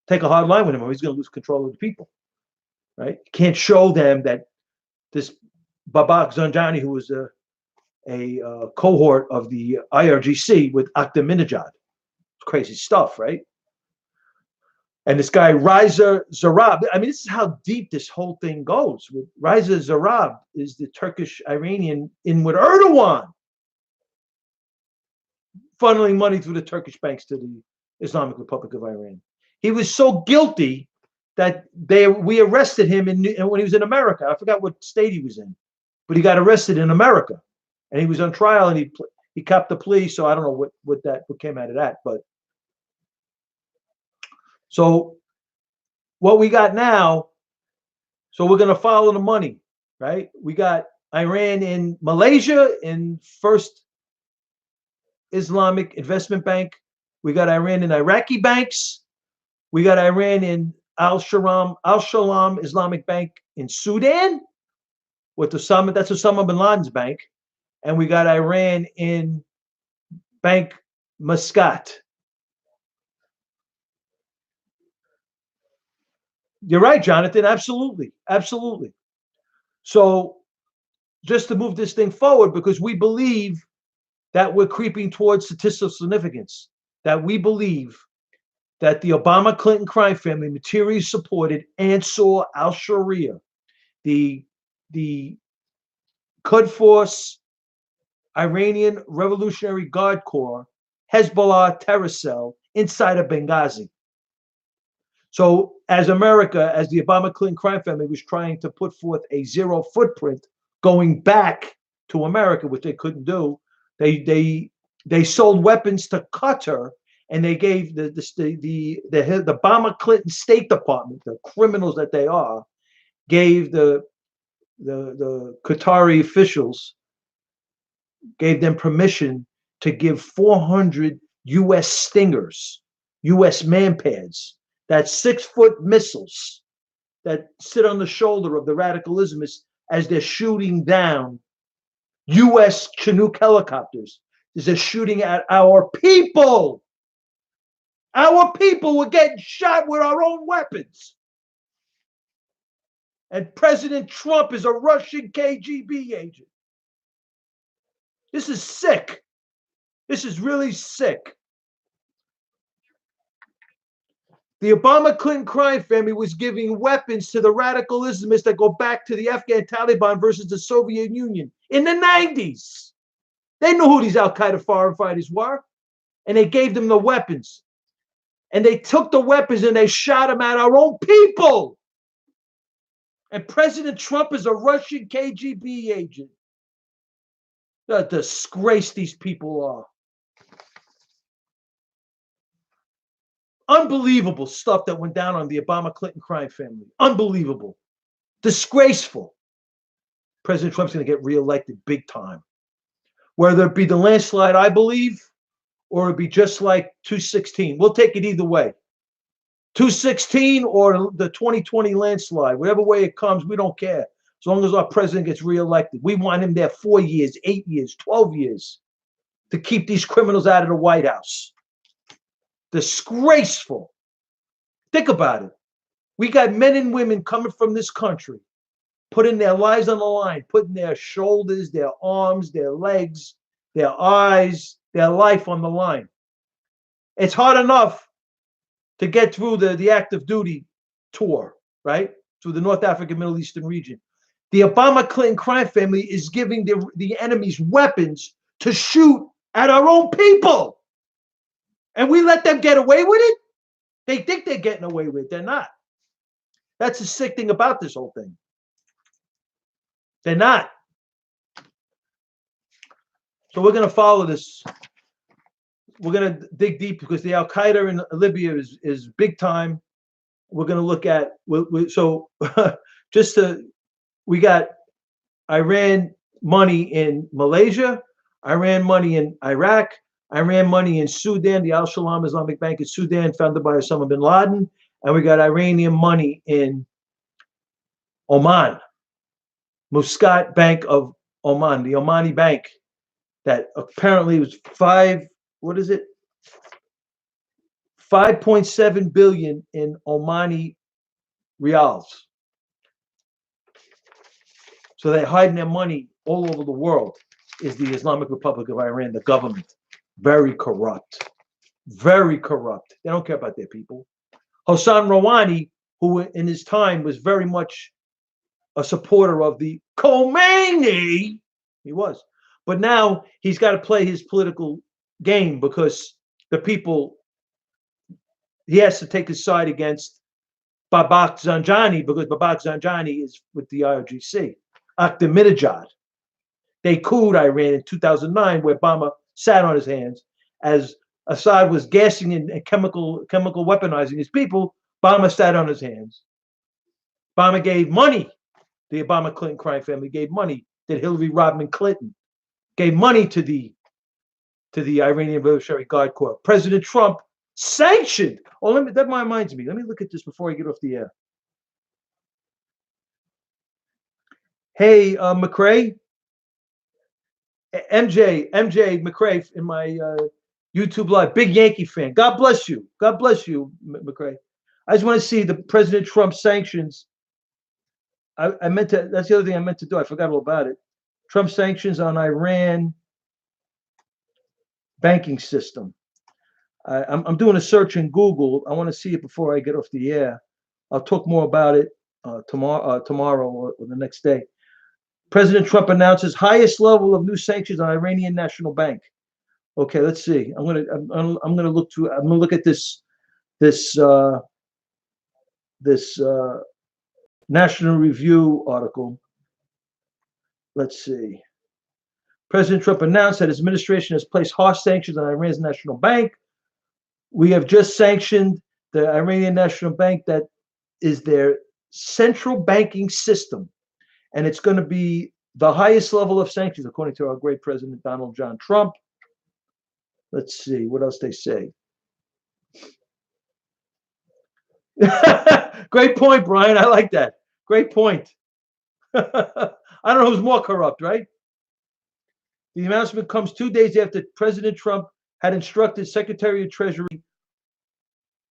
take a hard line with him, or he's going to lose control of the people, right? You can't show them that this Babak Zanjani, who was a cohort of the IRGC with Ahmadinejad, it's crazy stuff, right? And this guy, Reza Zarab, I mean, this is how deep this whole thing goes. Reza Zarab is the Turkish-Iranian in with Erdogan, funneling money through the Turkish banks to the Islamic Republic of Iran. He was so guilty that we arrested him when he was in America. I forgot what state he was in, but he got arrested in America, and he was on trial, and he copped the plea. So I don't know what came out of that, but. So what we got now, so we're going to follow the money, right? We got Iran in Malaysia in First Islamic Investment Bank. We got Iran in Iraqi banks. We got Iran in Al-Shalom Islamic Bank in Sudan, that's Osama bin Laden's bank. And we got Iran in Bank Muscat. You're right, Jonathan. Absolutely. Absolutely. So just to move this thing forward, because we believe that we're creeping towards statistical significance, that we believe that the Obama-Clinton crime family materially supported Ansar al-Sharia, the Quds Force, Iranian Revolutionary Guard Corps, Hezbollah terror cell inside of Benghazi. So as America, as the Obama-Clinton crime family was trying to put forth a zero footprint going back to America, which they couldn't do, they sold weapons to Qatar, and they gave the Obama-Clinton State Department, the criminals that they are, gave the Qatari officials, gave them permission to give 400 U.S. Stingers, U.S. manpads, that's 6-foot missiles that sit on the shoulder of the radical Islamists as they're shooting down U.S. Chinook helicopters. As they're shooting at our people. Our people were getting shot with our own weapons. And President Trump is a Russian KGB agent. This is sick. This is really sick. The Obama-Clinton crime family was giving weapons to the radical Islamists that go back to the Afghan Taliban versus the Soviet Union in the 90s. They knew who these al-Qaeda foreign fighters were, and they gave them the weapons. And they took the weapons and they shot them at our own people. And President Trump is a Russian KGB agent. The disgrace these people are. Unbelievable stuff that went down on the Obama-Clinton crime family. Unbelievable. Disgraceful. President Trump's going to get reelected big time. Whether it be the landslide, I believe, or it be just like 216. We'll take it either way. 216 or the 2020 landslide. Whatever way it comes, we don't care. As long as our president gets reelected. We want him there 4 years, 8 years, 12 years to keep these criminals out of the White House. Disgraceful. Think about it. We got men and women coming from this country, putting their lives on the line, putting their shoulders, their arms, their legs, their eyes, their life on the line. It's hard enough to get through the active duty tour, right? Through the North African, Middle Eastern region. The Obama-Clinton crime family is giving the enemy's weapons to shoot at our own people. And we let them get away with it? They think they're getting away with it. They're not. That's the sick thing about this whole thing. They're not. So we're going to follow this. We're going to dig deep because the Al-Qaeda in Libya is big time. We're going to look at, so we got Iran money in Malaysia, Iran money in Iraq, Iran money in Sudan, the Al-Shalam Islamic Bank in Sudan, founded by Osama bin Laden. And we got Iranian money in Oman, Muscat Bank of Oman, the Omani bank that apparently was 5.7 billion in Omani reals. So they're hiding their money all over the world. Is the Islamic Republic of Iran, the government. Very corrupt. Very corrupt. They don't care about their people. Hassan Rouhani, who in his time was very much a supporter of the Khomeini, he was. But now he's got to play his political game because the people, he has to take his side against Babak Zanjani because Babak Zanjani is with the IRGC. Ahmadinejad. They couped Iran in 2009 where Obama sat on his hands as Assad was gassing and chemical weaponizing his people. Obama sat on his hands. Obama gave money. The Obama-Clinton crime family gave money that Hillary Rodham Clinton gave money to the Iranian Revolutionary Guard Corps. President Trump sanctioned. Oh, that reminds me. Let me look at this before I get off the air. Hey, McCrae. MJ McCrae in my YouTube live, big Yankee fan. God bless you. God bless you, McCrae. I just want to see the President Trump sanctions. I meant to, that's the other thing I meant to do. I forgot all about it. Trump sanctions on Iran banking system. I'm doing a search in Google. I want to see it before I get off the air. I'll talk more about it tomorrow or the next day. President Trump announces highest level of new sanctions on Iranian National Bank. Okay, let's see. I'm gonna look through. I'm gonna look at this National Review article. Let's see. President Trump announced that his administration has placed harsh sanctions on Iran's national bank. We have just sanctioned the Iranian National Bank, that is their central banking system, and it's going to be the highest level of sanctions, according to our great President Donald John Trump. Let's see what else they say. Great point, Brian. I like that. Great point. I don't know who's more corrupt, right? The announcement comes 2 days after President Trump had instructed Secretary of Treasury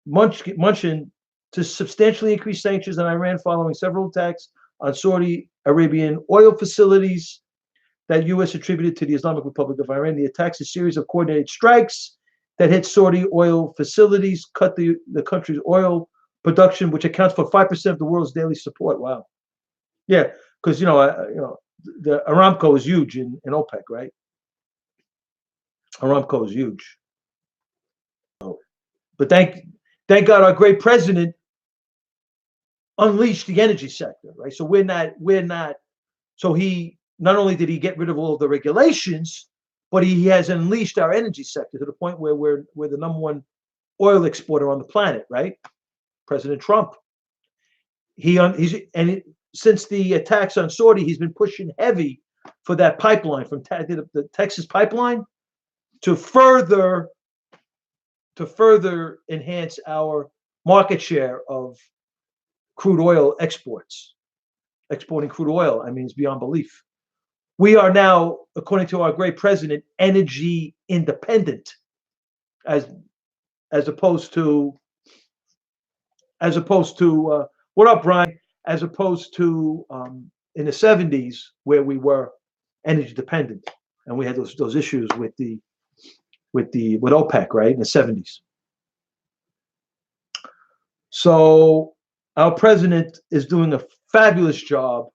Mnuchin to substantially increase sanctions on Iran following several attacks on Saudi Arabian oil facilities that U.S. attributed to the Islamic Republic of Iran. The attacks, a series of coordinated strikes that hit Saudi oil facilities, cut the country's oil production, which accounts for 5% of the world's daily support. Wow. Yeah, because the Aramco is huge in OPEC, right? Aramco is huge. But thank God our great president unleashed the energy sector, right? So we're not. So he not only did he get rid of all of the regulations, but he has unleashed our energy sector to the point where we're the number one oil exporter on the planet, right? President Trump. Since the attacks on Saudi, he's been pushing heavy for that pipeline from the Texas pipeline to further enhance our market share of crude oil exports. Exporting crude oil, I mean, it's beyond belief. We are now, according to our great president, energy independent, as opposed to what up, Brian? As opposed to in the 70s, where we were energy dependent, and we had those issues with OPEC, right, in the 70s. So our president is doing a fabulous job,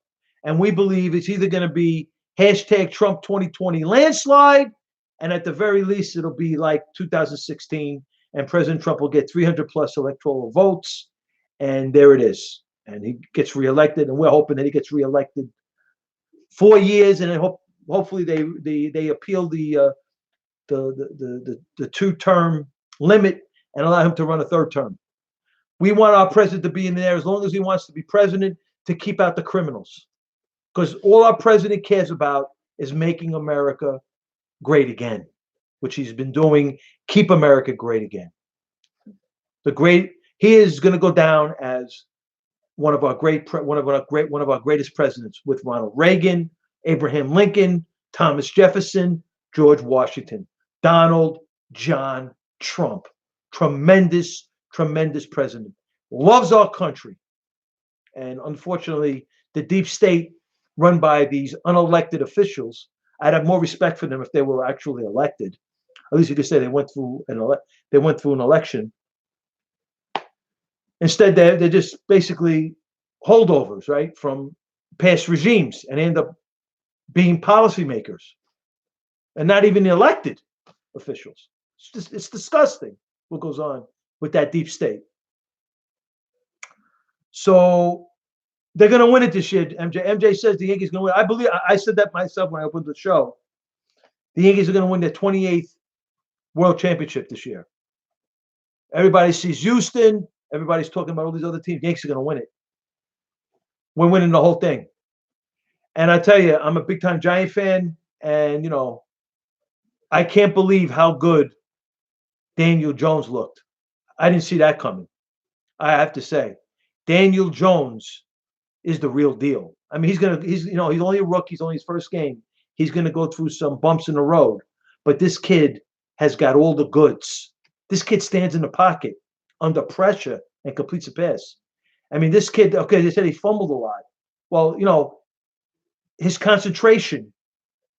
and we believe it's either going to be hashtag Trump 2020 landslide, and at the very least, it'll be like 2016, and President Trump will get 300 plus electoral votes, and there it is. And he gets reelected, and we're hoping that he gets reelected 4 years, and hopefully they appeal the 2-term limit and allow him to run a 3rd term. We want our president to be in there as long as he wants to be president, to keep out the criminals, because all our president cares about is making America great again, which he's been doing. Keep America great again. He is going to go down as one of our greatest presidents, with Ronald Reagan, Abraham Lincoln, Thomas Jefferson, George Washington, Donald John Trump. Tremendous president. Loves our country. And unfortunately, the deep state run by these unelected officials, I'd have more respect for them if they were actually elected. At least you could say they went through an election. Instead, they're just basically holdovers, right, from past regimes, and end up being policymakers and not even elected officials. It's disgusting what goes on with that deep state. So they're going to win it this year. MJ says the Yankees are going to win. I believe, I said that myself when I opened the show. The Yankees are going to win their 28th World Championship this year. Everybody sees Houston. Everybody's talking about all these other teams. Yankees are going to win it. We're winning the whole thing. And I tell you, I'm a big-time Giant fan, and, I can't believe how good Daniel Jones looked. I didn't see that coming. I have to say, Daniel Jones is the real deal. I mean, he's only a rookie. He's only his first game. He's going to go through some bumps in the road, but this kid has got all the goods. This kid stands in the pocket under pressure and completes a pass. I mean, this kid, okay, they said he fumbled a lot. Well, his concentration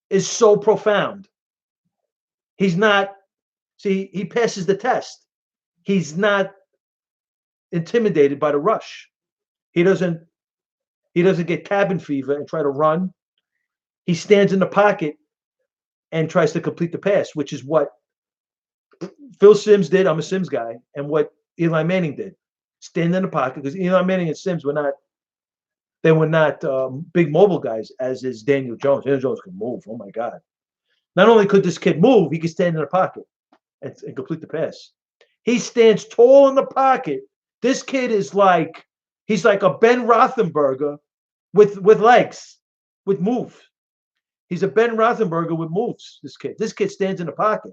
is so profound. He's not See, he passes the test. He's not intimidated by the rush. He doesn't get cabin fever and try to run. He stands in the pocket and tries to complete the pass, which is what Phil Simms did. I'm a Simms guy, and what Eli Manning did. Stand in the pocket, because Eli Manning and Simms were not big mobile guys, as is Daniel Jones. Daniel Jones can move. Oh my God. Not only could this kid move, he could stand in the pocket and complete the pass. He stands tall in the pocket. This kid is like, he's like a Ben Roethlisberger with legs, with moves. He's a Ben Roethlisberger with moves. This kid stands in the pocket.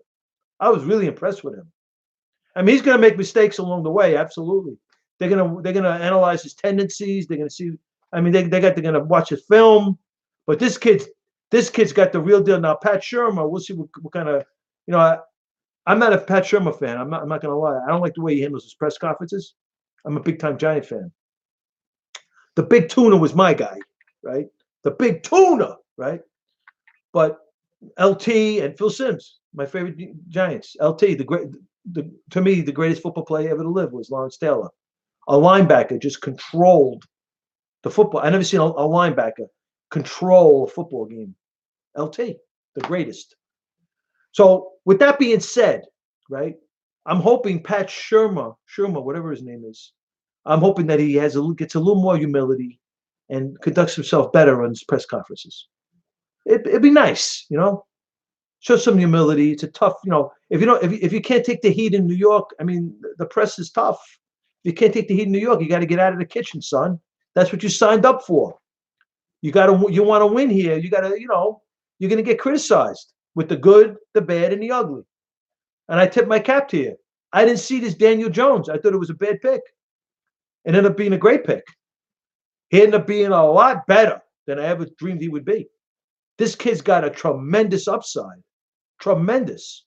I was really impressed with him. I mean, he's going to make mistakes along the way. Absolutely, they're gonna analyze his tendencies. They're going to see. I mean, they're going to watch his film. But this kid's got the real deal. Now, Pat Shurmur, we'll see what kind of, I'm not a Pat Shurmur fan. I'm not going to lie. I don't like the way he handles his press conferences. I'm a big time Giant fan. The Big Tuna was my guy, right? The Big Tuna, right? But LT and Phil Simms, my favorite Giants. LT, to me, the greatest football player ever to live was Lawrence Taylor. A linebacker just controlled the football. I never seen a linebacker control a football game. LT, the greatest. So with that being said, right, I'm hoping Pat Shurmur, whatever his name is, I'm hoping that he gets a little more humility and conducts himself better on his press conferences. It'd be nice, show some humility. It's a tough, if you can't take the heat in New York, I mean, the press is tough. If you can't take the heat in New York, you got to get out of the kitchen, son. That's what you signed up for. You want to win here. You got to, you're going to get criticized with the good, the bad, and the ugly. And I tip my cap to you. I didn't see this Daniel Jones. I thought it was a bad pick. It ended up being a great pick. He ended up being a lot better than I ever dreamed he would be. This kid's got a tremendous upside. Tremendous.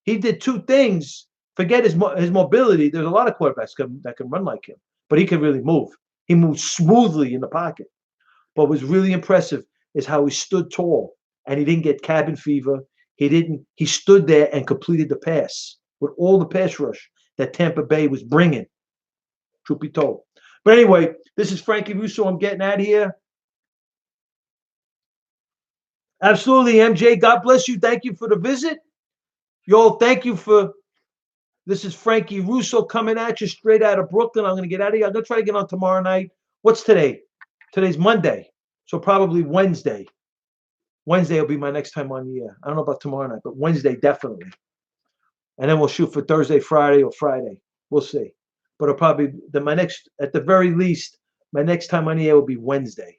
He did two things. Forget his mobility. There's a lot of quarterbacks that can run like him, but he can really move. He moves smoothly in the pocket. But what was really impressive is how he stood tall and he didn't get cabin fever. He stood there and completed the pass with all the pass rush that Tampa Bay was bringing, truth be told. But anyway, this is Frankie Russo. I'm getting out of here. Absolutely, MJ. God bless you. Thank you for the visit. Y'all, thank you for. This is Frankie Russo coming at you straight out of Brooklyn. I'm going to get out of here. I'm going to try to get on tomorrow night. What's today? Today's Monday. So probably Wednesday. Wednesday will be my next time on the air. I don't know about tomorrow night, but Wednesday definitely. And then we'll shoot for Thursday, Friday, or Friday. We'll see. But it'll probably at the very least, my next time on the air will be Wednesday.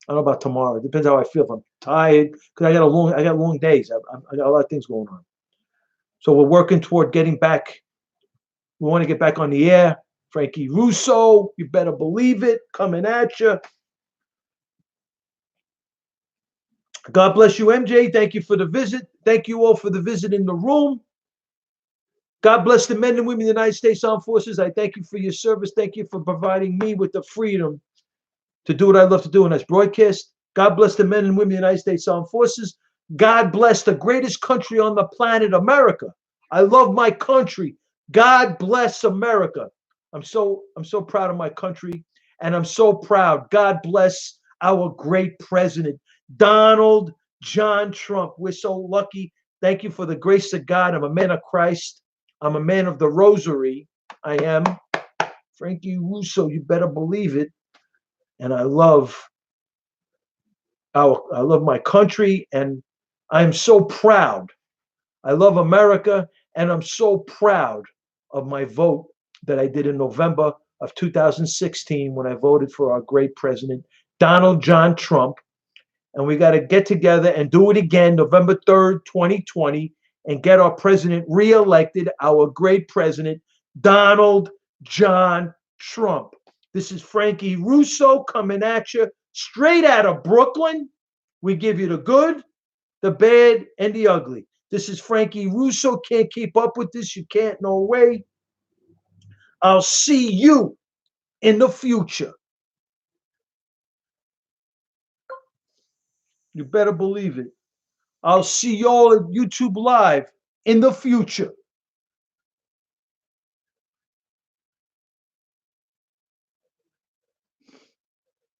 I don't know about tomorrow. It depends how I feel. If I'm tired, because I got long days. I got a lot of things going on. So we're working toward getting back. We want to get back on the air. Frankie Russo, you better believe it, coming at you. God bless you, MJ. Thank you for the visit. Thank you all for the visit in the room. God bless the men and women of the United States Armed Forces. I thank you for your service. Thank you for providing me with the freedom to do what I love to do, and that's broadcast. God bless the men and women of the United States Armed Forces. God bless the greatest country on the planet, America. I love my country. God bless America. I'm so proud of my country, and I'm so proud. God bless our great president, Donald John Trump. We're so lucky. Thank you for the grace of God. I'm a man of Christ. I'm a man of the rosary. I am Frankie Russo. You better believe it. And I love my country, and I'm so proud. I love America, and I'm so proud of my vote that I did in November of 2016 when I voted for our great president, Donald John Trump. And we got to get together and do it again November 3rd, 2020, and get our president reelected, our great president, Donald John Trump. This is Frankie Russo coming at you straight out of Brooklyn. We give you the good, the bad, and the ugly. This is Frankie Russo. Can't keep up with this. You can't. No way. I'll see you in the future. You better believe it. I'll see y'all at YouTube Live in the future.